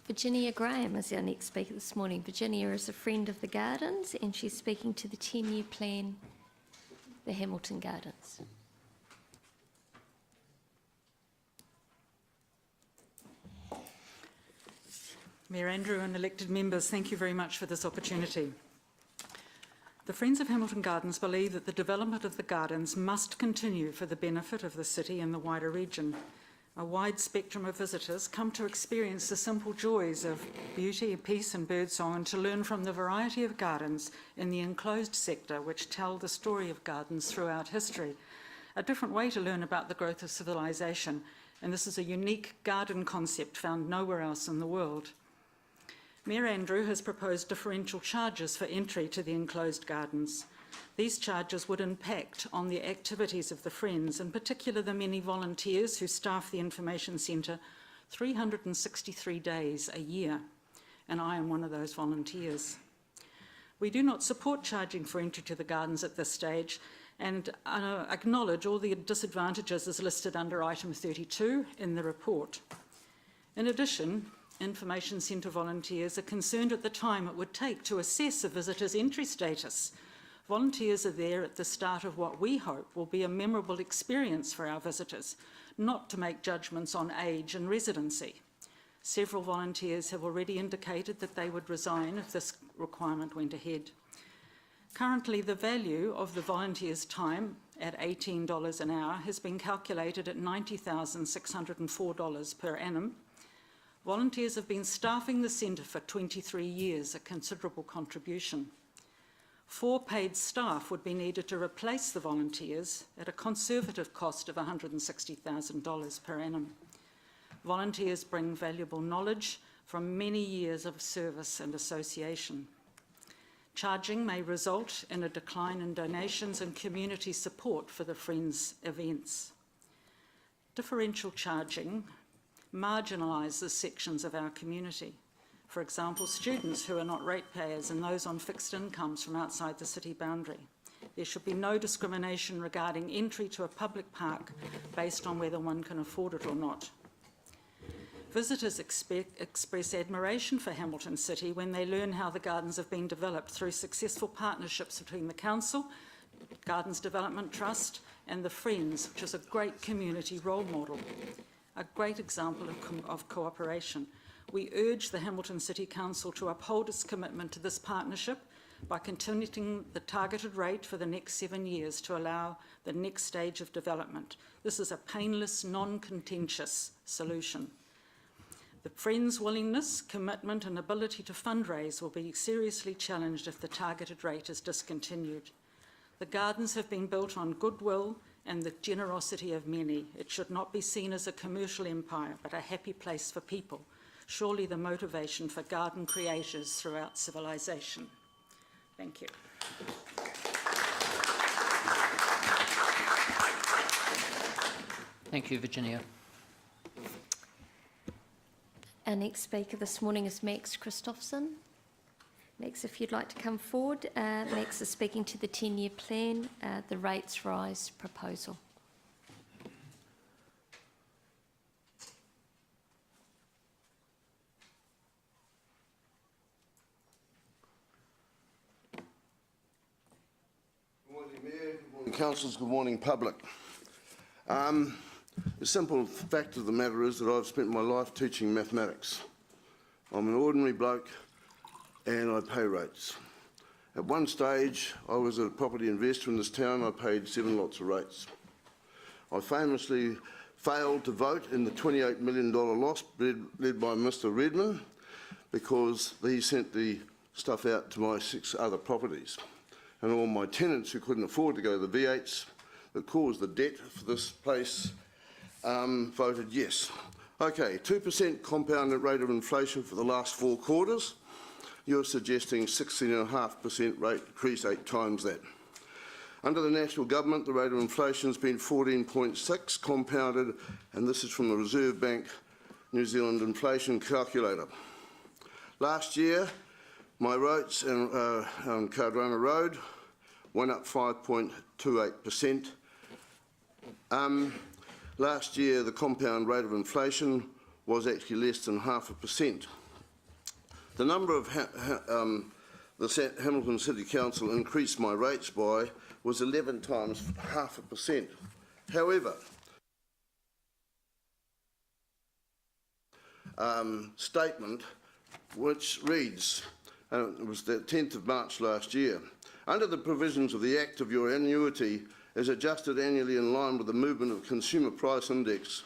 Virginia Graham is our next speaker this morning. Virginia is a friend of the Gardens and she's speaking to the 10-year plan, the Hamilton Gardens. Mayor Andrew and elected members, thank you very much for this opportunity. The Friends of Hamilton Gardens believe that the development of the gardens must continue for the benefit of the city and the wider region. A wide spectrum of visitors come to experience the simple joys of beauty, peace and birdsong, and to learn from the variety of gardens in the enclosed sector which tell the story of gardens throughout history. A different way to learn about the growth of civilization, and this is a unique garden concept found nowhere else in the world. Mayor Andrew has proposed differential charges for entry to the enclosed gardens. These charges would impact on the activities of the Friends, in particular the many volunteers who staff the information centre 363 days a year, and I am one of those volunteers. We do not support charging for entry to the gardens at this stage, and acknowledge all the disadvantages as listed under item 32 in the report. In addition, information centre volunteers are concerned at the time it would take to assess a visitor's entry status. Volunteers are there at the start of what we hope will be a memorable experience for our visitors, not to make judgments on age and residency. Several volunteers have already indicated that they would resign if this requirement went ahead. Currently, the value of the volunteers' time at $18 an hour has been calculated at $90,604 per annum. Volunteers have been staffing the centre for 23 years, a considerable contribution. 4 paid staff would be needed to replace the volunteers at a conservative cost of $160,000 per annum. Volunteers bring valuable knowledge from many years of service and association. Charging may result in a decline in donations and community support for the Friends events. Differential charging marginalises sections of our community. For example, students who are not ratepayers and those on fixed incomes from outside the city boundary. There should be no discrimination regarding entry to a public park based on whether one can afford it or not. Visitors express admiration for Hamilton City when they learn how the gardens have been developed through successful partnerships between the Council, Gardens Development Trust and the Friends, which is a great community role model, a great example of cooperation. We urge the Hamilton City Council to uphold its commitment to this partnership by continuing the targeted rate for the next 7 years to allow the next stage of development. This is a painless, non-contentious solution. The Friends' willingness, commitment and ability to fundraise will be seriously challenged if the targeted rate is discontinued. The gardens have been built on goodwill and the generosity of many. It should not be seen as a commercial empire, but a happy place for people. Surely the motivation for garden creators throughout civilization. Thank you. Thank you, Virginia. Our next speaker this morning is Max Christopherson. Max, if you'd like to come forward. Max is speaking to the 10-year plan, the rates rise proposal. Good morning, Mayor. Good morning, councillors. Good morning, public. The simple fact of the matter is that I've spent my life teaching mathematics. I'm an ordinary bloke and I pay rates. At one stage, I was a property investor in this town. I paid 7 lots of rates. I famously failed to vote in the $28 million loss led by Mr. Redman because he sent the stuff out to my 6 other properties. And all my tenants who couldn't afford to go to the V8s that caused the debt for this place voted yes. Okay, 2% compounded rate of inflation for the last 4 quarters. You're suggesting 16.5% rate increase, 8 times that. Under the national government, the rate of inflation has been 14.6 compounded, and this is from the Reserve Bank New Zealand inflation calculator. Last year, my rates on Cardrona Road went up 5.28%. Last year, the compound rate of inflation was actually less than 0.5%. The number of the Hamilton City Council increased my rates by was 11 times 0.5%. However, statement which reads, and it was the 10th of March last year, under the provisions of the Act of your annuity is adjusted annually in line with the movement of Consumer Price Index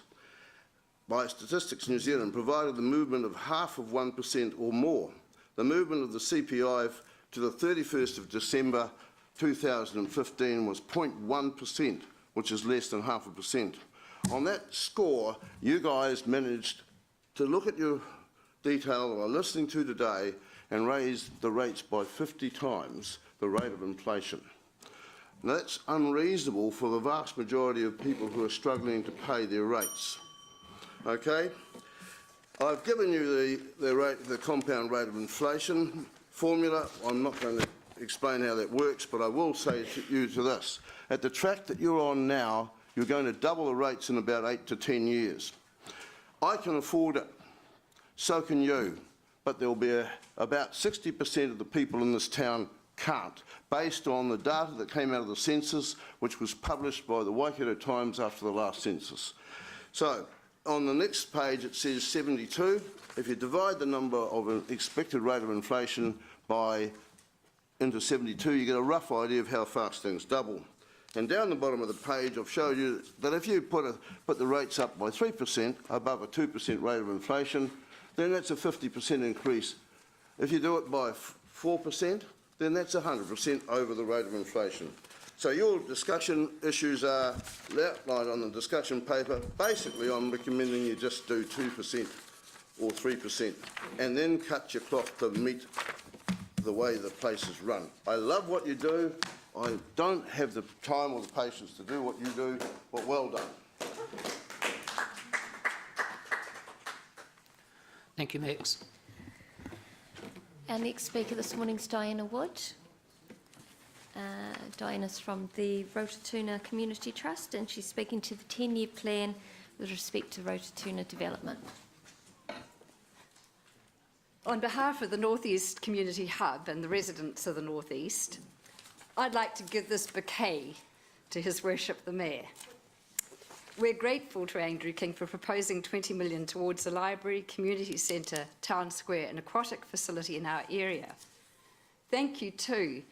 by Statistics New Zealand, provided the movement of 0.5% or more. The movement of the CPI to the 31st of December 2015 was 0.1%, which is less than 0.5%. On that score, you guys managed to look at your detail that I'm listening to today and raise the rates by 50 times the rate of inflation. Now, that's unreasonable for the vast majority of people who are struggling to pay their rates. Okay? I've given you the compound rate of inflation formula. I'm not going to explain how that works, but I will say to you this. At the track that you're on now, you're going to double the rates in about 8 to 10 years. I can afford it. So can you. But there will be about 60% of the people in this town can't, based on the data that came out of the census, which was published by the Waikato Times after the last census. So, on the next page it says 72. If you divide the number of an expected rate of inflation into 72, you get a rough idea of how fast things double. And down the bottom of the page I've showed you that if you put the rates up by 3% above a 2% rate of inflation, then that's a 50% increase. If you do it by 4%, then that's 100% over the rate of inflation. So your discussion issues are outlined on the discussion paper. Basically, I'm recommending you just do 2% or 3% and then cut your cloth to meet the way the place is run. I love what you do. I don't have the time or the patience to do what you do, but well done. Thank you, Max. Our next speaker this morning is Diana Wood. Diana's from the Rotorua Community Trust, and she's speaking to the 10-year plan with respect to Rotorua development. On behalf of the North East Community Hub and the residents of the North East, I'd like to give this bouquet to His Worship the Mayor. We're grateful to Andrew King for proposing $20 million towards a library, community centre, town square and aquatic facility in our area. Thank you too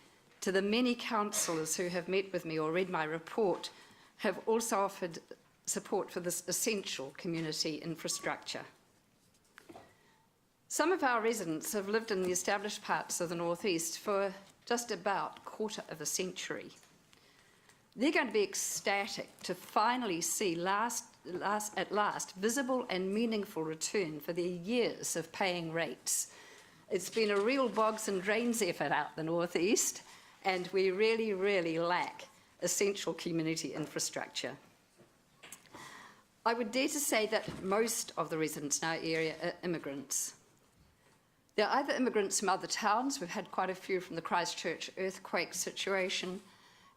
to the many councillors who have met with me or read my report, have also offered support for this essential community infrastructure. Some of our residents have lived in the established parts of the North East for just about a quarter of a century. They're going to be ecstatic to finally see at last visible and meaningful return for their years of paying rates. It's been a real bogs and drains effort out the North East, and we really, really lack essential community infrastructure. I would dare to say that most of the residents in our area are immigrants. They're either immigrants from other towns, we've had quite a few from the Christchurch earthquake situation,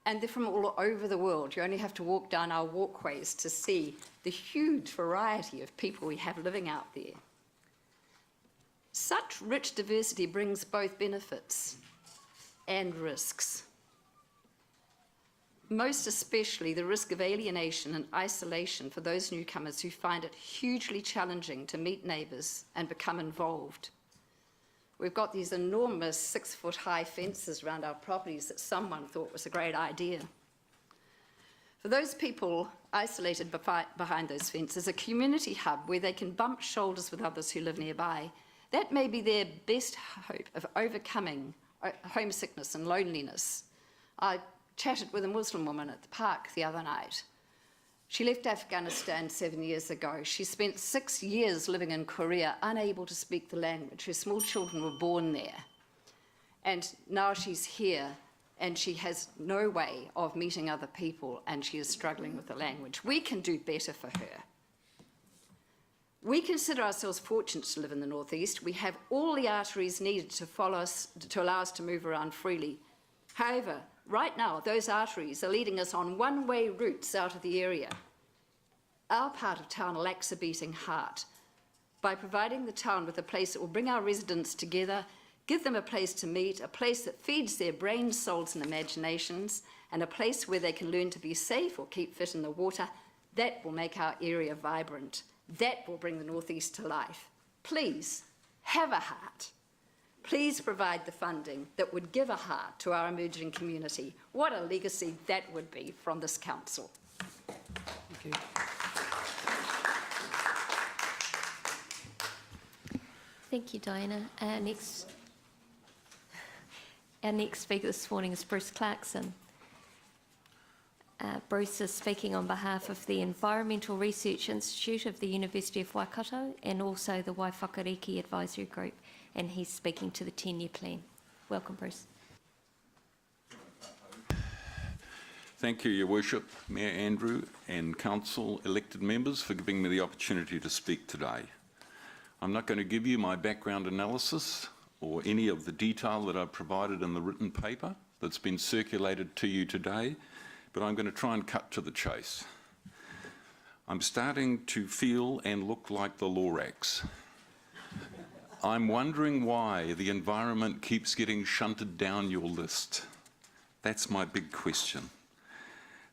and they're from all over the world. You only have to walk down our walkways to see the huge variety of people we have living out there. Such rich diversity brings both benefits and risks. Most especially the risk of alienation and isolation for those newcomers who find it hugely challenging to meet neighbours and become involved. We've got these enormous 6-foot-high fences around our properties that someone thought was a great idea. For those people isolated behind those fences, a community hub where they can bump shoulders with others who live nearby, that may be their best hope of overcoming homesickness and loneliness. I chatted with a Muslim woman at the park the other night. She left Afghanistan 7 years ago. She spent 6 years living in Korea, unable to speak the language. Her small children were born there. And now she's here, and she has no way of meeting other people, and she is struggling with the language. We can do better for her. We consider ourselves fortunate to live in the North East. We have all the arteries needed to allow us to move around freely. However, right now, those arteries are leading us on one-way routes out of the area. Our part of town lacks a beating heart. By providing the town with a place that will bring our residents together, give them a place to meet, a place that feeds their brains, souls and imaginations, and a place where they can learn to be safe or keep fit in the water, that will make our area vibrant. That will bring the North East to life. Please, have a heart. Please provide the funding that would give a heart to our emerging community. What a legacy that would be from this council. Thank you. Thank you, Diana. Our next speaker this morning is Bruce Clarkson. Bruce is speaking on behalf of the Environmental Research Institute of the University of Waikato and also the Waiwhakariki Advisory Group, and he's speaking to the 10-year plan. Welcome, Bruce. Thank you, Your Worship, Mayor Andrew and Council elected members for giving me the opportunity to speak today. I'm not going to give you my background analysis or any of the detail that I've provided in the written paper that's been circulated to you today, but I'm going to try and cut to the chase. I'm starting to feel and look like the Lorax. I'm wondering why the environment keeps getting shunted down your list. That's my big question.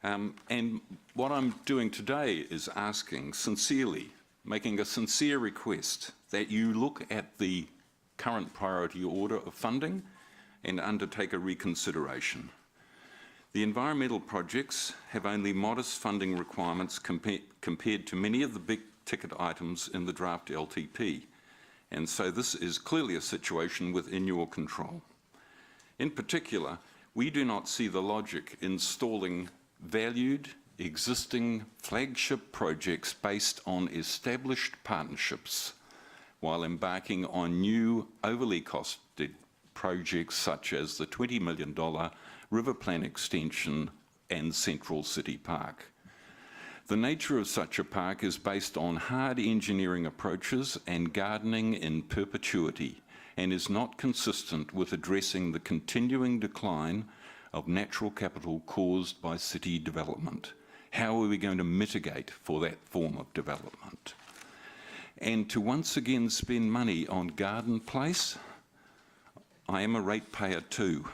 And what I'm doing today is asking sincerely, making a sincere request that you look at the current priority order of funding and undertake a reconsideration. The environmental projects have only modest funding requirements compared to many of the big ticket items in the draft LTP, and so this is clearly a situation within your control. In particular, we do not see the logic in stalling valued existing flagship projects based on established partnerships while embarking on new overly costed projects such as the $20 million River Plan extension and Central City Park. The nature of such a park is based on hard engineering approaches and gardening in perpetuity, and is not consistent with addressing the continuing decline of natural capital caused by city development. How are we going to mitigate for that form of development? And to once again spend money on Garden Place, I am a ratepayer too.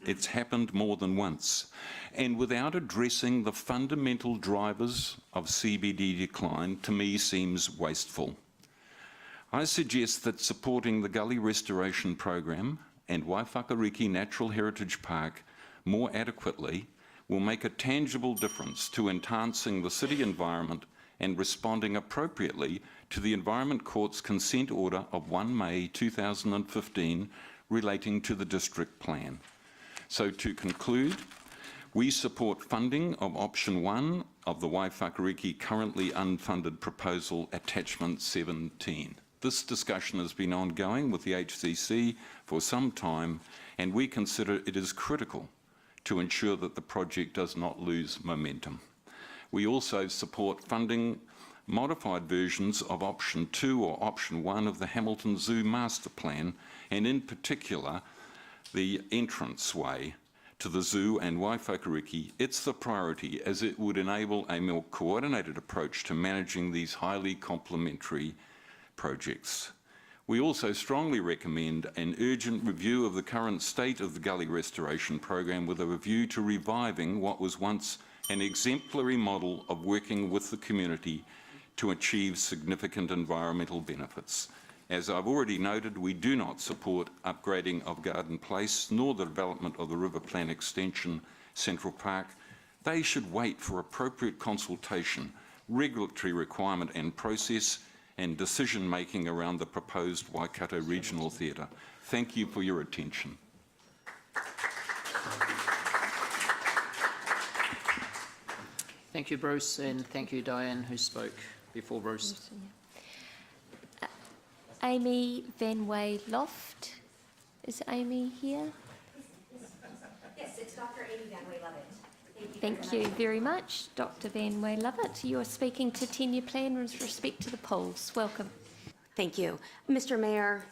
It's happened more than once. And without addressing the fundamental drivers of CBD decline, to me seems wasteful. I suggest that supporting the Gully Restoration Program and Waiwhakariki Natural Heritage Park more adequately will make a tangible difference to enhancing the city environment and responding appropriately to the Environment Court's consent order of 1 May 2015 relating to the district plan. So to conclude, we support funding of option 1 of the Waiwhakariki currently unfunded proposal attachment 17. This discussion has been ongoing with the HCC for some time, and we consider it is critical to ensure that the project does not lose momentum. We also support funding modified versions of option 2 or option 1 of the Hamilton Zoo Master Plan, and in particular, the entranceway to the zoo and Waiwhakariki. It's the priority, as it would enable a more coordinated approach to managing these highly complementary projects. We also strongly recommend an urgent review of the current state of the Gully Restoration Program with a review to reviving what was once an exemplary model of working with the community to achieve significant environmental benefits. As I've already noted, we do not support upgrading of Garden Place nor the development of the River Plan Extension Central Park. They should wait for appropriate consultation, regulatory requirement and process, and decision-making around the proposed Waikato Regional Theatre. Thank you for your attention. Thank you, Bruce, and thank you, Diane, who spoke before Bruce. Amy Van Way Loft. Is Amy here? Yes, it's Dr. Amy Van Way Lovett. Thank you very much, Dr. Van Way Lovett. You are speaking to 10-year plan with respect to the polls. Welcome. Thank you. Mr. Mayor,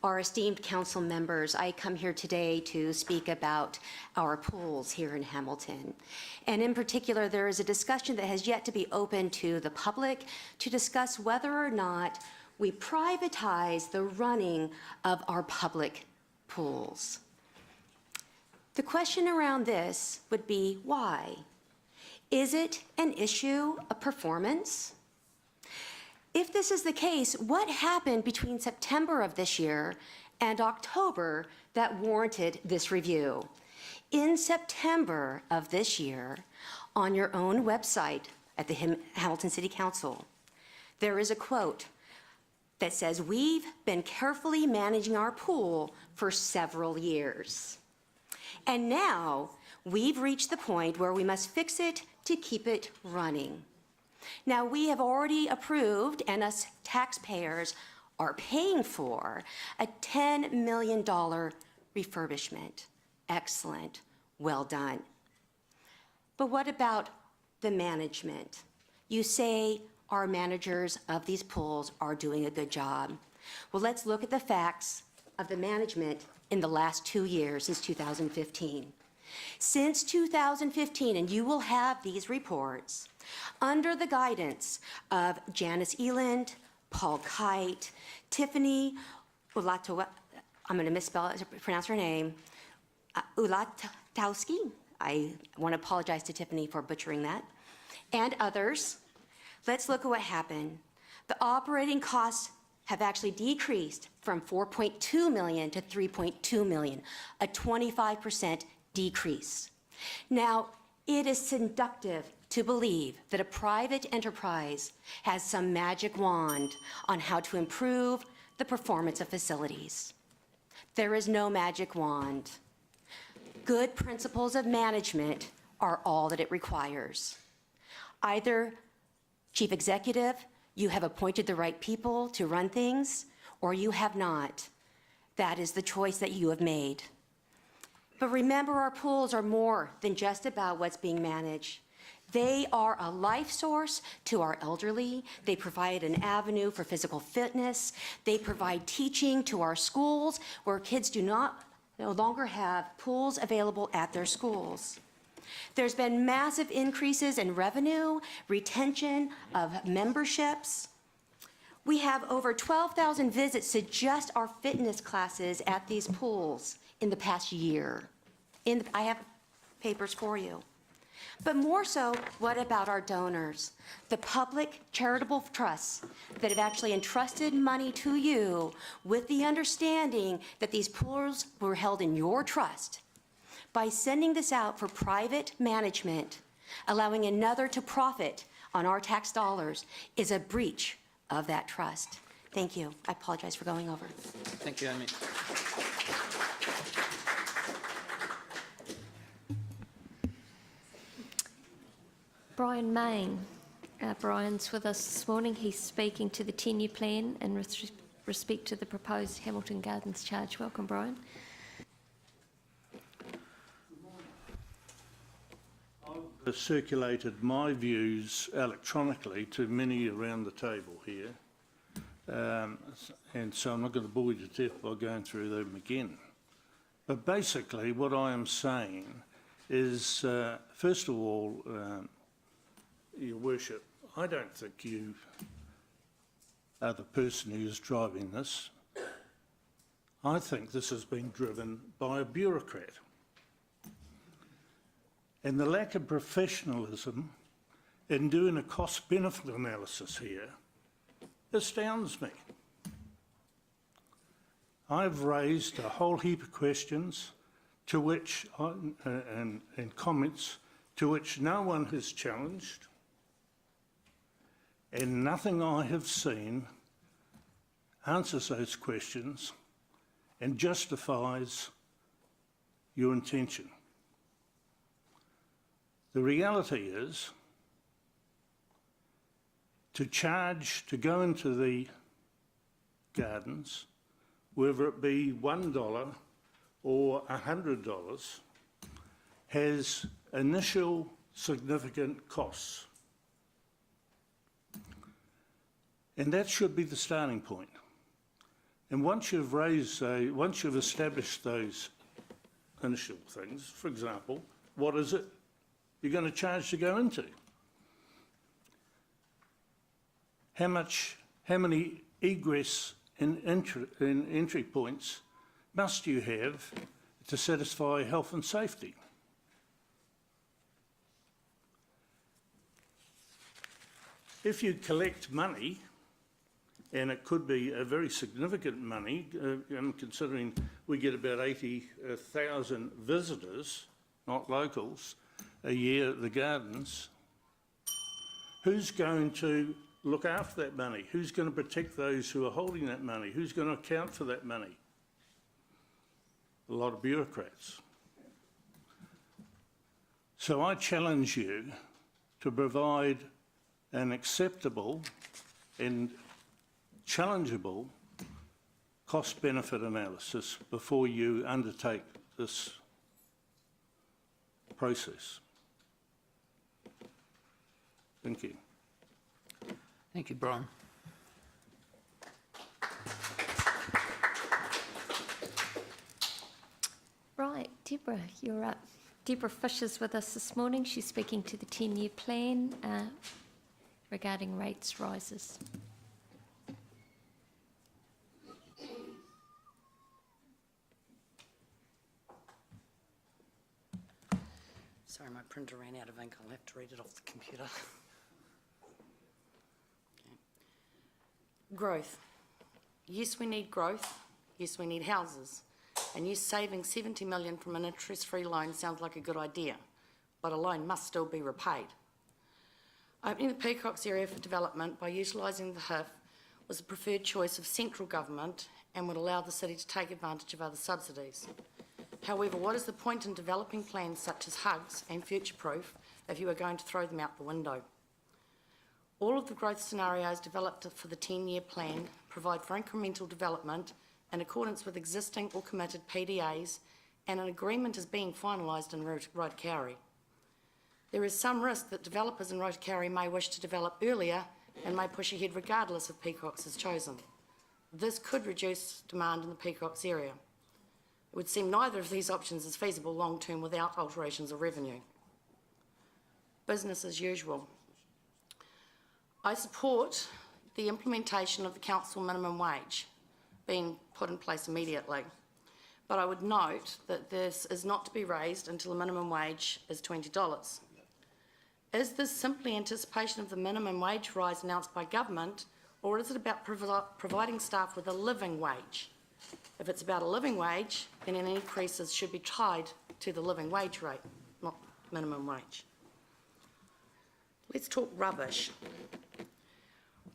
our esteemed council members, I come here today to speak about our pools here in Hamilton. And in particular, there is a discussion that has yet to be open to the public to discuss whether or not we privatize the running of our public pools. The question around this would be why? Is it an issue of performance? If this is the case, what happened between September of this year and October that warranted this review? In September of this year, on your own website at the Hamilton City Council, there is a quote that says, "We've been carefully managing our pool for several years. And now we've reached the point where we must fix it to keep it running." Now, we have already approved, and us taxpayers are paying for, a $10 million refurbishment. Excellent. Well done. But what about the management? You say our managers of these pools are doing a good job. Well, let's look at the facts of the management in the last 2 years, since 2015. Since 2015, and you will have these reports, under the guidance of Janice Eland, Paul Kite, Tiffany Ulatowa, I'm going to pronounce her name, Ulatowski. I want to apologize to Tiffany for butchering that, and others. Let's look at what happened. The operating costs have actually decreased from $4.2 million to $3.2 million, a 25% decrease. Now, it is seductive to believe that a private enterprise has some magic wand on how to improve the performance of facilities. There is no magic wand. Good principles of management are all that it requires. Either, Chief Executive, you have appointed the right people to run things, or you have not. That is the choice that you have made. But remember, our pools are more than just about what's being managed. They are a life source to our elderly. They provide an avenue for physical fitness. They provide teaching to our schools where kids no longer have pools available at their schools. There's been massive increases in revenue, retention of memberships. We have over 12,000 visits to just our fitness classes at these pools in the past year. I have papers for you. But more so, what about our donors? The public charitable trusts that have actually entrusted money to you with the understanding that these pools were held in your trust. By sending this out for private management, allowing another to profit on our tax dollars is a breach of that trust. Thank you. I apologize for going over. Thank you, Amy. Brian Main. Brian's with us this morning. He's speaking to the 10-year plan in respect to the proposed Hamilton Gardens charge. Welcome, Brian. I've circulated my views electronically to many around the table here, and so I'm not going to bore you to death by going through them again. But basically what I am saying is, first of all, Your Worship, I don't think you are the person who is driving this. I think this has been driven by a bureaucrat. And the lack of professionalism in doing a cost-benefit analysis here astounds me. I've raised a whole heap of questions to which, and comments to which no one has challenged, and nothing I have seen answers those questions and justifies your intention. The reality is, to charge to go into the gardens, whether it be $1 or $100, has initial significant costs. And that should be the starting point. And once you've established those initial things, for example, what is it you're going to charge to go into? How many egress and entry points must you have to satisfy health and safety? If you collect money, and it could be a very significant money, considering we get about 80,000 visitors, not locals, a year at the gardens, who's going to look after that money? Who's going to protect those who are holding that money? Who's going to account for that money? A lot of bureaucrats. So I challenge you to provide an acceptable and challengeable cost-benefit analysis before you undertake this process. Thank you. Thank you, Brian. Right, Deborah, you're up. Deborah Fisher's with us this morning. She's speaking to the 10-year plan regarding rates rises. Sorry, my printer ran out of ink. I'll have to read it off the computer. Okay. Growth. Yes, we need growth. Yes, we need houses. And yes, saving $70 million from an interest-free loan sounds like a good idea, but a loan must still be repaid. Opening the Peacocks area for development by utilising the HIF was the preferred choice of central government and would allow the city to take advantage of other subsidies. However, what is the point in developing plans such as HUGs and future-proof if you are going to throw them out the window? All of the growth scenarios developed for the 10-year plan provide for incremental development in accordance with existing or committed PDAs, and an agreement is being finalised in Rotokauri. There is some risk that developers in Rotorua may wish to develop earlier and may push ahead regardless if Peacocks is chosen. This could reduce demand in the Peacocks area. It would seem neither of these options is feasible long-term without alterations of revenue. Business as usual. I support the implementation of the council minimum wage being put in place immediately, but I would note that this is not to be raised until the minimum wage is $20. Is this simply anticipation of the minimum wage rise announced by government, or is it about providing staff with a living wage? If it's about a living wage, then any increases should be tied to the living wage rate, not minimum wage. Let's talk rubbish.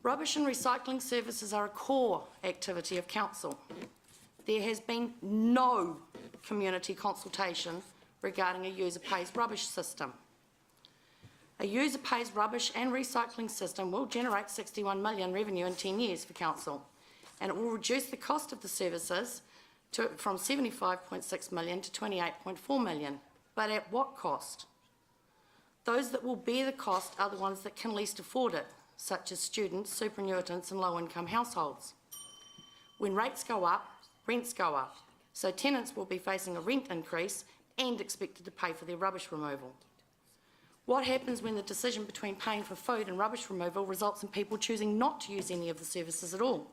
Rubbish and recycling services are a core activity of council. There has been no community consultation regarding a user pays rubbish system. A user pays rubbish and recycling system will generate 61 million revenue in 10 years for council, and it will reduce the cost of the services from 75.6 million to 28.4 million. But at what cost? Those that will bear the cost are the ones that can least afford it, such as students, superannuitants and low-income households. When rates go up, rents go up, so tenants will be facing a rent increase and expected to pay for their rubbish removal. What happens when the decision between paying for food and rubbish removal results in people choosing not to use any of the services at all?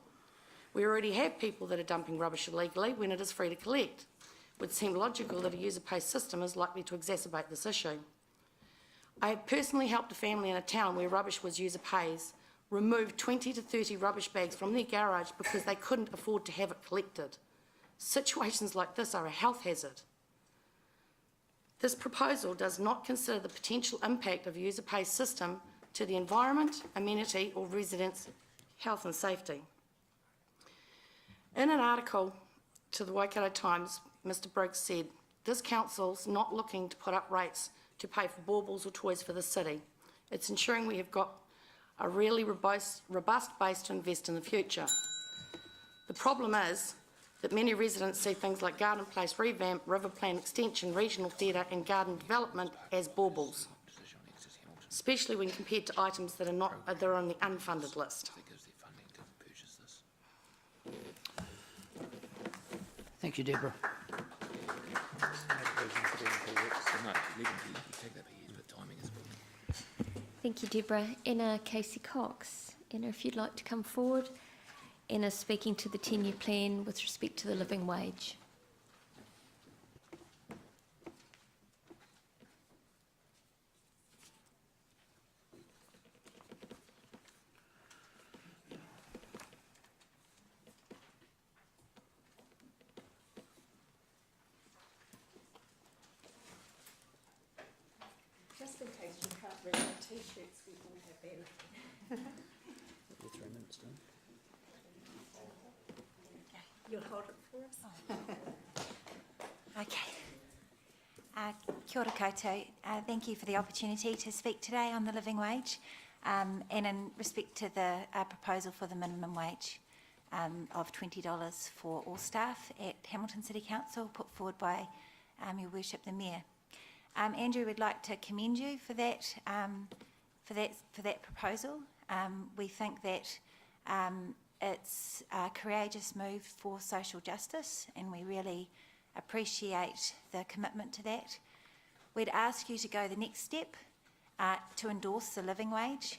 We already have people that are dumping rubbish illegally when it is free to collect. It would seem logical that a user-pay system is likely to exacerbate this issue. I have personally helped a family in a town where rubbish was user pays remove 20 to 30 rubbish bags from their garage because they couldn't afford to have it collected. Situations like this are a health hazard. This proposal does not consider the potential impact of a user pay system to the environment, amenity or residents' health and safety. In an article to the Waikato Times, Mr Briggs said, "This council's not looking to put up rates to pay for baubles or toys for the city. It's ensuring we have got a really robust base to invest in the future." The problem is that many residents see things like Garden Place revamp, River Plan extension, regional theatre and garden development as baubles, especially when compared to items that are on the unfunded list. Thank you, Deborah. Thank you, Deborah. Anna Casey Cox. Anna, if you'd like to come forward. Anna speaking to the 10-year plan with respect to the living wage. Just in case you can't read my t-shirts, we all have them. You'll hold it for us? Okay. Kia ora koutou. Thank you for the opportunity to speak today on the living wage and in respect to the proposal for the minimum wage of $20 for all staff at Hamilton City Council, put forward by Your Worship the Mayor. Andrew, would like to commend you for that proposal. We think that it's a courageous move for social justice, and we really appreciate the commitment to that. We'd ask you to go the next step to endorse the living wage,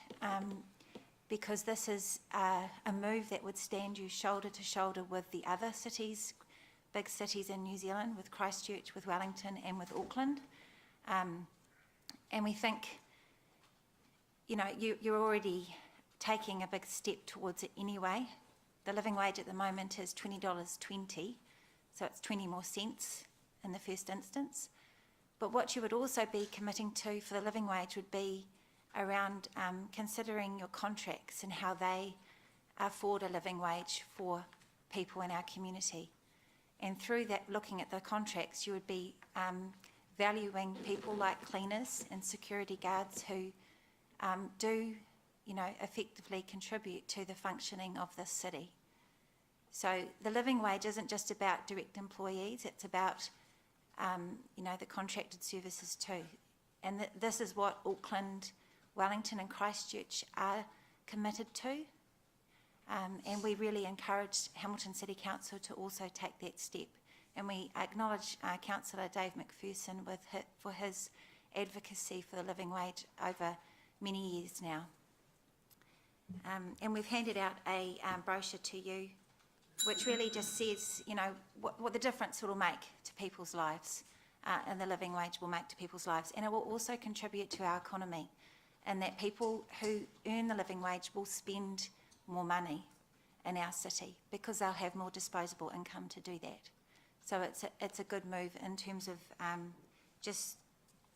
because this is a move that would stand you shoulder to shoulder with the other cities, big cities in New Zealand, with Christchurch, with Wellington and with Auckland. And we think, you know, you're already taking a big step towards it anyway. The living wage at the moment is $20.20, so it's 20 more cents in the first instance. But what you would also be committing to for the living wage would be around considering your contracts and how they afford a living wage for people in our community. And through that, looking at the contracts, you would be valuing people like cleaners and security guards who do, you know, effectively contribute to the functioning of this city. So the living wage isn't just about direct employees, it's about, you know, the contracted services too. And this is what Auckland, Wellington and Christchurch are committed to. And we really encourage Hamilton City Council to also take that step. And we acknowledge Councillor Dave McPherson for his advocacy for the living wage over many years now. And we've handed out a brochure to you, which really just says, you know, what the difference it will make to people's lives, and the living wage will make to people's lives. And it will also contribute to our economy, and that people who earn the living wage will spend more money in our city because they'll have more disposable income to do that. So it's a good move in terms of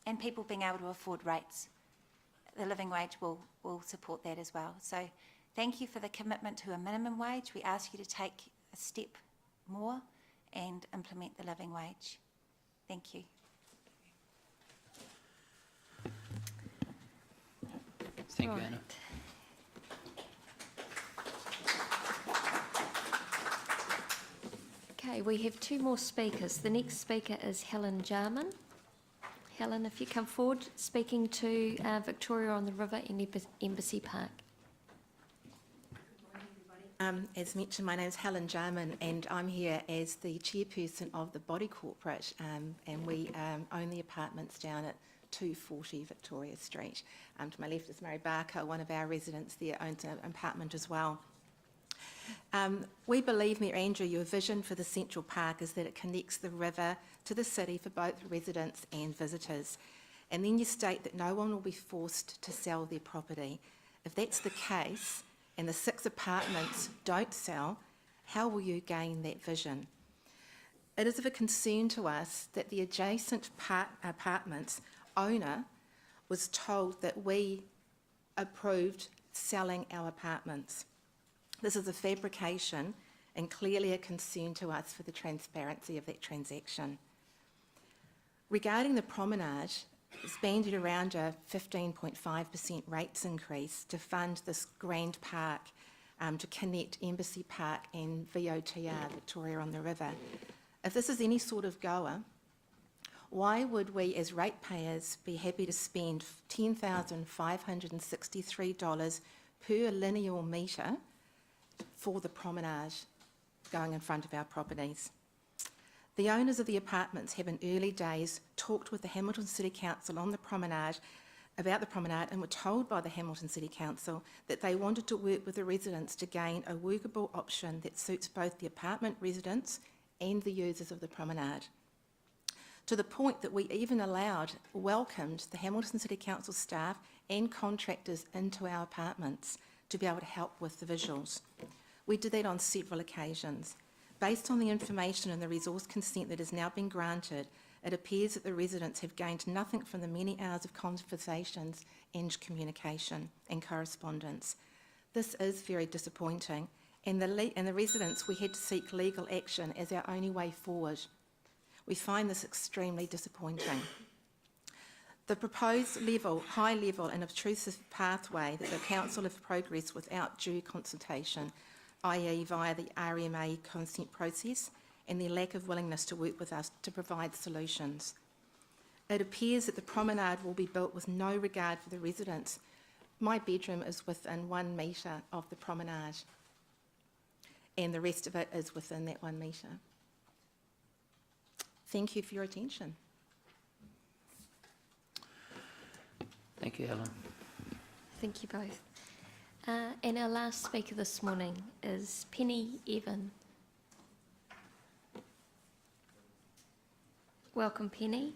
and people being able to afford rates. The living wage will support that as well. So thank you for the commitment to a minimum wage. We ask you to take a step more and implement the living wage. Thank you. Thank you, Anna. Okay, we have two more speakers. The next speaker is Helen Jarman. Helen, if you come forward, speaking to Victoria on the River and Embassy Park. As mentioned, my name is Helen Jarman and I'm here as the chairperson of the Body Corporate, and we own the apartments down at 240 Victoria Street. To my left is Mary Barker, one of our residents there, owns an apartment as well. We believe, Mayor Andrew, your vision for the Central Park is that it connects the river to the city for both residents and visitors. And then you state that no one will be forced to sell their property. If that's the case, and the 6 apartments don't sell, how will you gain that vision? It is of a concern to us that the adjacent apartments owner was told that we approved selling our apartments. This is a fabrication and clearly a concern to us for the transparency of that transaction. Regarding the promenade, it's banded around a 15.5% rates increase to fund this grand park to connect Embassy Park and VOTR, Victoria on the River. If this is any sort of goer, why would we as ratepayers be happy to spend $10,563 per lineal metre for the promenade going in front of our properties? The owners of the apartments have in early days talked with the Hamilton City Council on the promenade, about the promenade, and were told by the Hamilton City Council that they wanted to work with the residents to gain a workable option that suits both the apartment residents and the users of the promenade. To the point that we even welcomed the Hamilton City Council staff and contractors into our apartments to be able to help with the visuals. We did that on several occasions. Based on the information and the resource consent that has now been granted, it appears that the residents have gained nothing from the many hours of conversations and communication and correspondence. This is very disappointing, and the residents, we had to seek legal action as our only way forward. We find this extremely disappointing. The proposed high level and obtrusive pathway that the Council have progressed without due consultation, i.e. via the RMA consent process, and their lack of willingness to work with us to provide solutions. It appears that the promenade will be built with no regard for the residents. My bedroom is within 1 metre of the promenade, and the rest of it is within that 1 metre. Thank you for your attention. Thank you, Helen. Thank you both. And our last speaker this morning is Penny Evan. Welcome, Penny.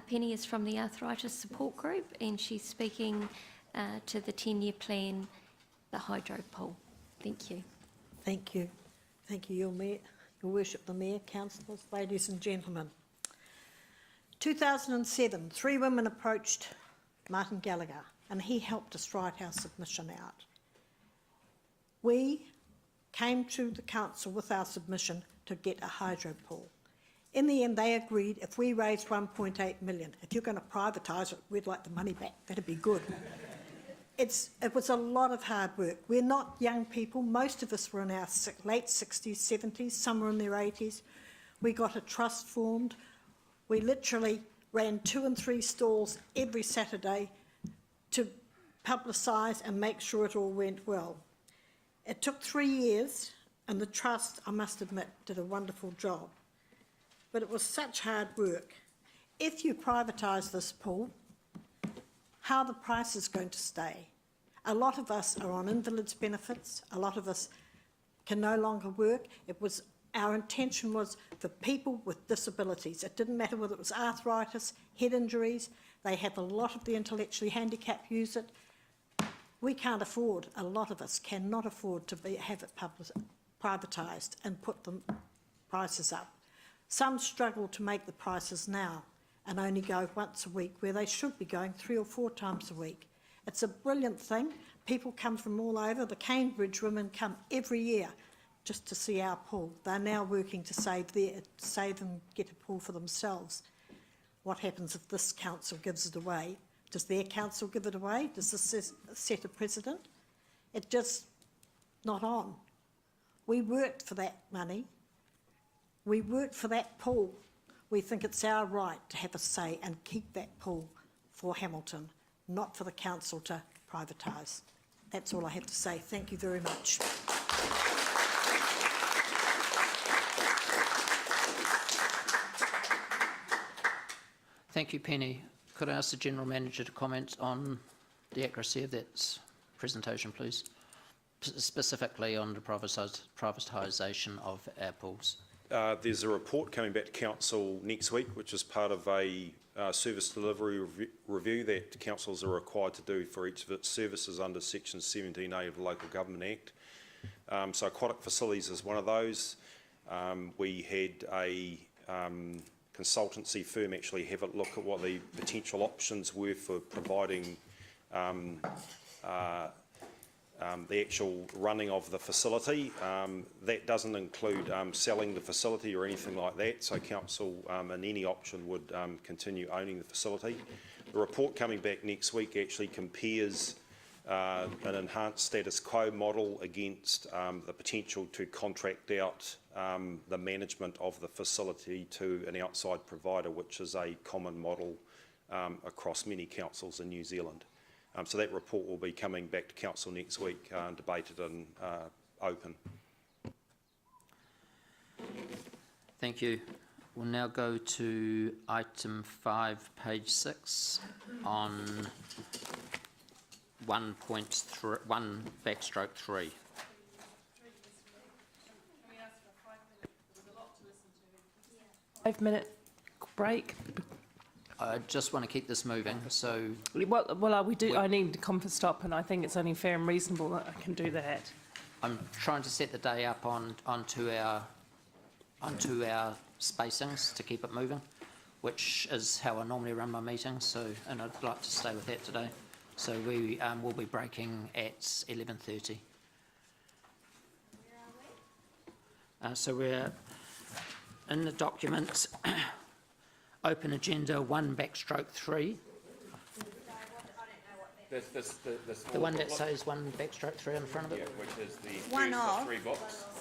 Penny is from the Arthritis Support Group, and she's speaking to the 10-year plan, the hydro pool. Thank you. Thank you. Thank you, Your Worship, the Mayor, councillors, ladies and gentlemen. 2007, 3 women approached Martin Gallagher, and he helped us write our submission out. We came to the council with our submission to get a hydro pool. In the end, they agreed if we raised 1.8 million, if you're going to privatise it, we'd like the money back. That'd be good. It was a lot of hard work. We're not young people. Most of us were in our late 60s, 70s, some were in their 80s. We got a trust formed. We literally ran 2 and 3 stalls every Saturday to publicise and make sure it all went well. It took 3 years, and the Trust, I must admit, did a wonderful job. But it was such hard work. If you privatise this pool, how are the prices going to stay? A lot of us are on invalids' benefits. A lot of us can no longer work. Our intention was for people with disabilities. It didn't matter whether it was arthritis, head injuries. They have a lot of the intellectually handicapped use it. We can't afford, a lot of us cannot afford to have it privatised and put the prices up. Some struggle to make the prices now and only go once a week where they should be going 3 or 4 times a week. It's a brilliant thing. People come from all over. The Cambridge women come every year just to see our pool. They're now working to save and get a pool for themselves. What happens if this council gives it away? Does their council give it away? Does this set a precedent? It's just not on. We worked for that money. We worked for that pool. We think it's our right to have a say and keep that pool for Hamilton, not for the council to privatise. That's all I have to say. Thank you very much. Thank you, Penny. Could I ask the General Manager to comment on the accuracy of that presentation, please? Specifically on the privatisation of our pools. There's a report coming back to Council next week, which is part of a service delivery review that councils are required to do for each of its services under Section 17A of the Local Government Act. So aquatic facilities is one of those. We had a consultancy firm actually have a look at what the potential options were for providing the actual running of the facility. That doesn't include selling the facility or anything like that, so council in any option would continue owning the facility. The report coming back next week actually compares an enhanced status quo model against the potential to contract out the management of the facility to an outside provider, which is a common model across many councils in New Zealand. So that report will be coming back to council next week, debated and open. Thank you. We'll now go to item 5, page 6 on 1.1/3. 5-minute break. I just want to keep this moving, so... Well, I need to come for stop, and I think it's only fair and reasonable that I can do that. I'm trying to set the day up onto our spacings to keep it moving, which is how I normally run my meetings, so, and I'd like to stay with that today. So we will be breaking at 11:30. So we're in the document, open agenda 1/3. The one that says 1/3 in front of it? Yeah, which is the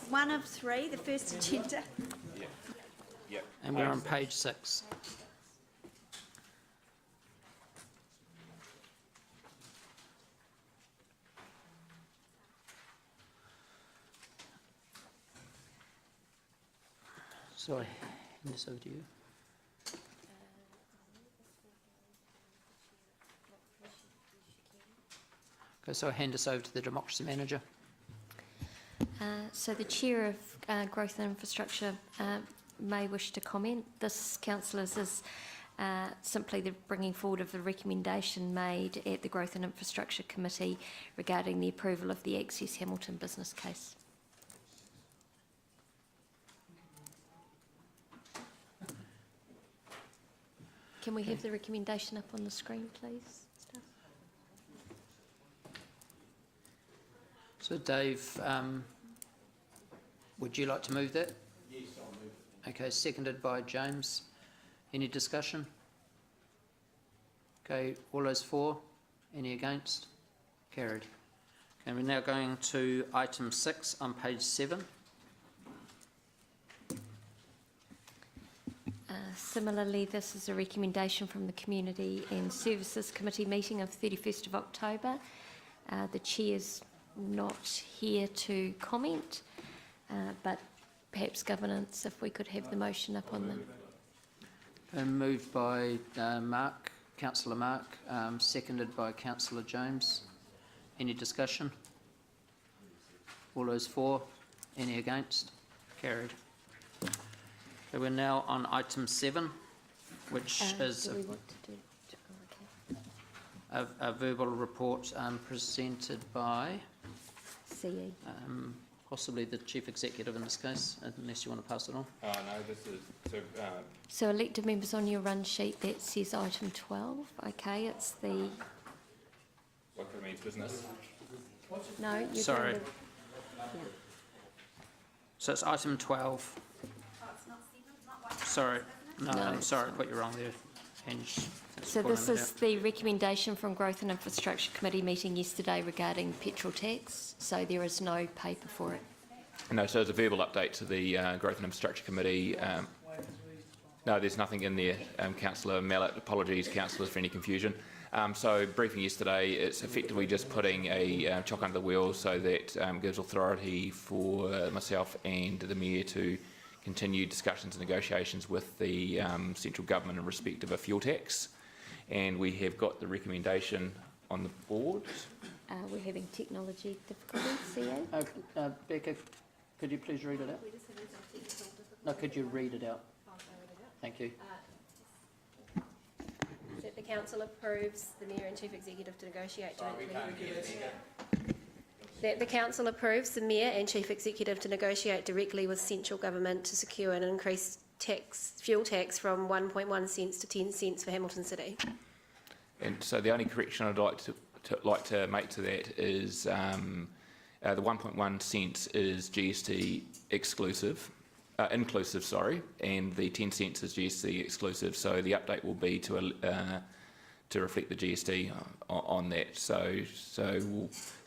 one of 3, the first agenda. Yeah. Yep. And we're on page 6. So I hand this over to you. Okay, so I hand this over to the Democracy Manager. So the Chair of Growth and Infrastructure may wish to comment. This, councillors, is simply the bringing forward of a recommendation made at the Growth and Infrastructure Committee regarding the approval of the Access Hamilton business case. Can we have the recommendation up on the screen, please, Steph? So Dave, would you like to move that? Yes, I'll move it. Okay, seconded by James. Any discussion? Okay, all those for? Any against? Carried. And we're now going to item 6 on page 7. Similarly, this is a recommendation from the Community and Services Committee meeting of 31st of October. The Chair's not here to comment, but perhaps governance, if we could have the motion up on the... Moved by Mark, Councillor Mark, seconded by Councillor James. Any discussion? All those for? Any against? Carried. So we're now on item 7, which is do we want to do... a verbal report presented by CE. possibly the Chief Executive in this case, unless you want to pass it on. No, this is So elected members, on your run sheet that says item 12. Okay, it's the... what remains business. No, you're Sorry. going to... Yeah. So it's item 12. Sorry, no, I'm sorry, I put you wrong there. Ange, So this is the recommendation from Growth and Infrastructure Committee meeting yesterday regarding petrol tax. So there is no paper for it. No, so it's a verbal update to the Growth and Infrastructure Committee. No, there's nothing in there, Councillor Mallet. Apologies, councillors, for any confusion. So briefing yesterday, it's effectively just putting a chock under the wheel so that gives authority for myself and the Mayor to continue discussions and negotiations with the central government in respect of a fuel tax. And we have got the recommendation on the board. We're having technology difficulties, CA. Becca, could you please read it out? No, could you read it out? Thank you. That the Council approves the Mayor and Chief Executive to negotiate directly. That the Council approves the Mayor and Chief Executive to negotiate directly with central government to secure an increased fuel tax from 1.1 cents to 10 cents for Hamilton City. And so the only correction I'd like to make to that is the 1.1 cents is GST exclusive. Inclusive, sorry, and the 10 cents is GST exclusive. So the update will be to reflect the GST on that. So it's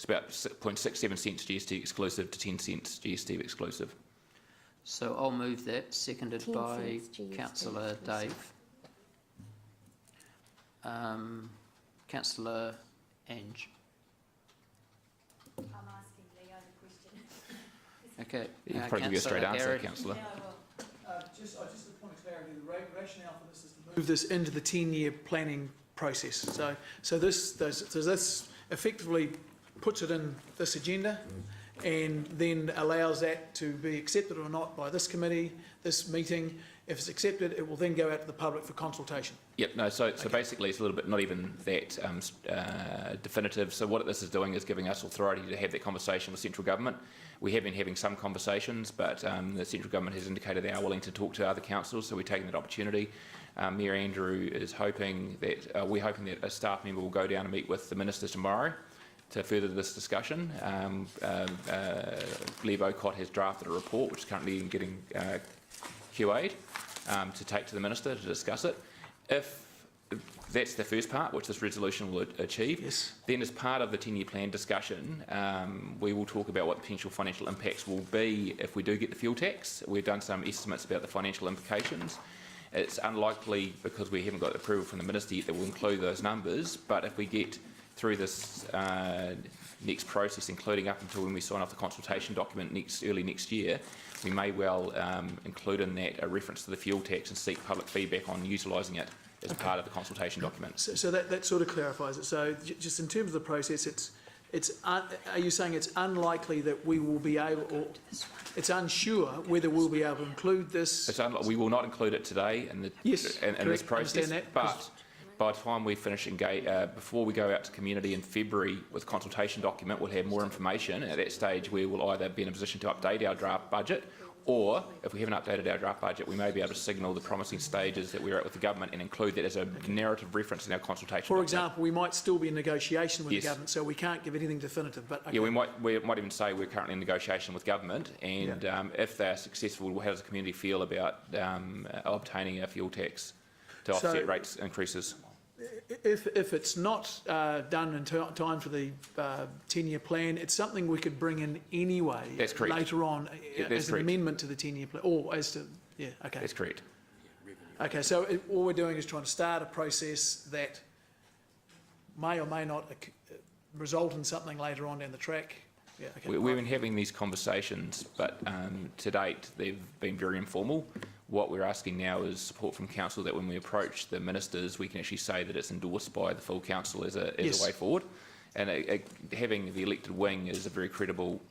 about 0.67 cents GST exclusive to 10 cents GST exclusive. So I'll move that, seconded by Councillor Dave. Councillor Ange. I'm asking Leo the question. Okay. You can probably give you a straight answer, Councillor. Just a point of clarity, the rationale for this is to move this into the 10-year planning process. So this effectively puts it in this agenda and then allows that to be accepted or not by this committee, this meeting. If it's accepted, it will then go out to the public for consultation. Yep, no, so basically it's a little bit not even that definitive. So what this is doing is giving us authority to have that conversation with central government. We have been having some conversations, but the central government has indicated they are willing to talk to other councils, so we're taking that opportunity. Mayor Andrew is hoping that, we're hoping that a staff member will go down and meet with the Minister tomorrow to further this discussion. Lev Ocott has drafted a report which is currently getting QA'd to take to the Minister to discuss it. If that's the first part, which this resolution will achieve, yes, then as part of the 10-year plan discussion, we will talk about what the potential financial impacts will be if we do get the fuel tax. We've done some estimates about the financial implications. It's unlikely, because we haven't got approval from the Minister yet, that we'll include those numbers, but if we get through this next process, including up until when we sign off the consultation document early next year, we may well include in that a reference to the fuel tax and seek public feedback on utilising it as part of the consultation document. So that sort of clarifies it. So just in terms of the process, are you saying it's unlikely that we will be able, or it's unsure whether we'll be able to include this? We will not include it today in this process, but by the time we finish before we go out to community in February with the consultation document, we'll have more information. At that stage, we will either be in a position to update our draft budget, or if we haven't updated our draft budget, we may be able to signal the promising stages that we're at with the government and include that as a narrative reference in our consultation document. For example, we might still be in negotiation with the government, so we can't give anything definitive. But okay. Yeah, we might even say we're currently in negotiation with government, and if they're successful, how does the community feel about obtaining a fuel tax to offset rates increases? If it's not done in time for the 10-year plan, it's something we could bring in anyway. That's correct. Later on as an amendment to the 10-year plan, or as to, yeah, okay. That's correct. Okay, so all we're doing is trying to start a process that may or may not result in something later on down the track. Yeah, okay. We've been having these conversations, but to date they've been very informal. What we're asking now is support from council that when we approach the ministers, we can actually say that it's endorsed by the full council as a way forward. And having the elected wing is a very credible,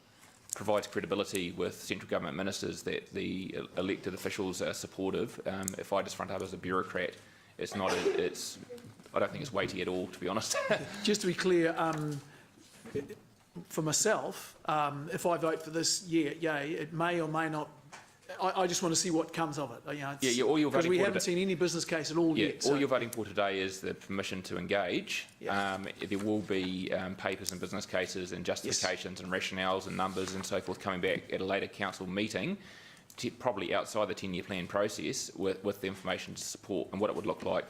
provides credibility with central government ministers that the elected officials are supportive. If I just front up as a bureaucrat, it's not. I don't think it's weighty at all, to be honest. Just to be clear, for myself, if I vote for this, yay, it may or may not. I just want to see what comes of it. All you're voting for because we haven't seen any business case at all yet. All you're voting for today is the permission to engage. There will be papers and business cases and justifications and rationales and numbers and so forth coming back at a later council meeting, probably outside the 10-year plan process, with the information to support and what it would look like.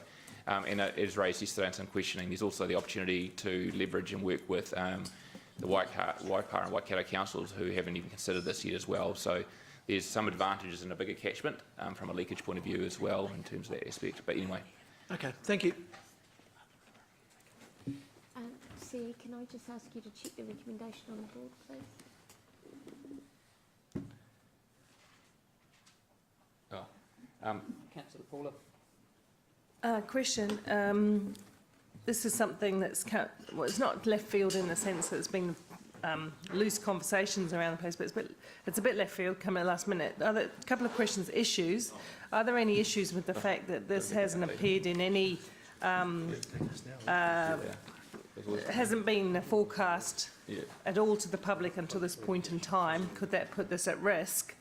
And it was raised yesterday in some questioning. There's also the opportunity to leverage and work with the Waipara and Waikato councils who haven't even considered this yet as well. So there's some advantages in a bigger catchment from a leakage point of view as well in terms of that aspect. But anyway. Okay, thank you. Sarah, can I just ask you to check the recommendation on the board, please? Councillor Paula. Question. This is something that's, well, it's not left field in the sense that it's been loose conversations around the place, but it's a bit left field coming at the last minute. A couple of questions. Issues. Are there any issues with the fact that this hasn't appeared in any, hasn't been forecast at all to the public until this point in time? Could that put this at risk?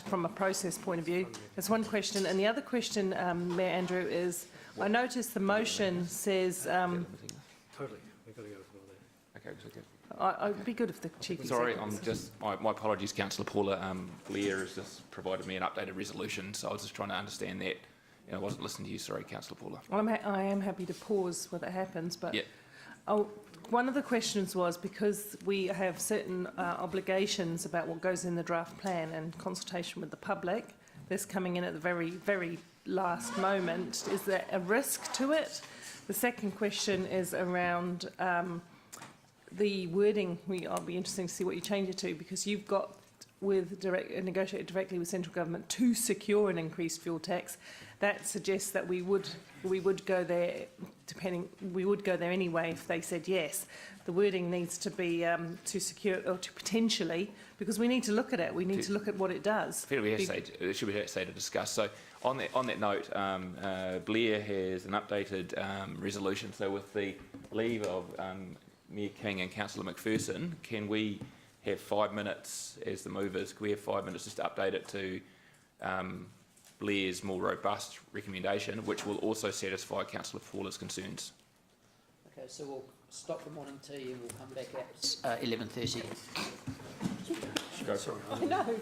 From a process point of view. That's one question. And the other question, Mayor Andrew, is I noticed the motion says... Totally. We've got to go for that. Okay, it'd be good if the Chief Sorry, I'm just... My apologies, Councillor Paula. Blair has just provided me an updated resolution, so I was just trying to understand that. I wasn't listening to you. Sorry, Councillor Paula. Well, I am happy to pause when that happens, but... one of the questions was, because we have certain obligations about what goes in the draft plan and consultation with the public, this coming in at the very, very last moment, is there a risk to it? The second question is around the wording. I'll be interested to see what you change it to, because you've got negotiated directly with central government to secure an increased fuel tax. That suggests that we would go there. We would go there anyway if they said yes. The wording needs to be to secure, or to potentially, because we need to look at it. We need to look at what it does. It should be say to discuss. So on that note, Blair has an updated resolution. So with the leave of Mayor King and Councillor McPherson, can we have 5 minutes as the movers? Can we have 5 minutes just to update it to Blair's more robust recommendation, which will also satisfy Councillor Paula's concerns? Okay, so we'll stop for morning tea and we'll come back at 11:30. Go for it. I know.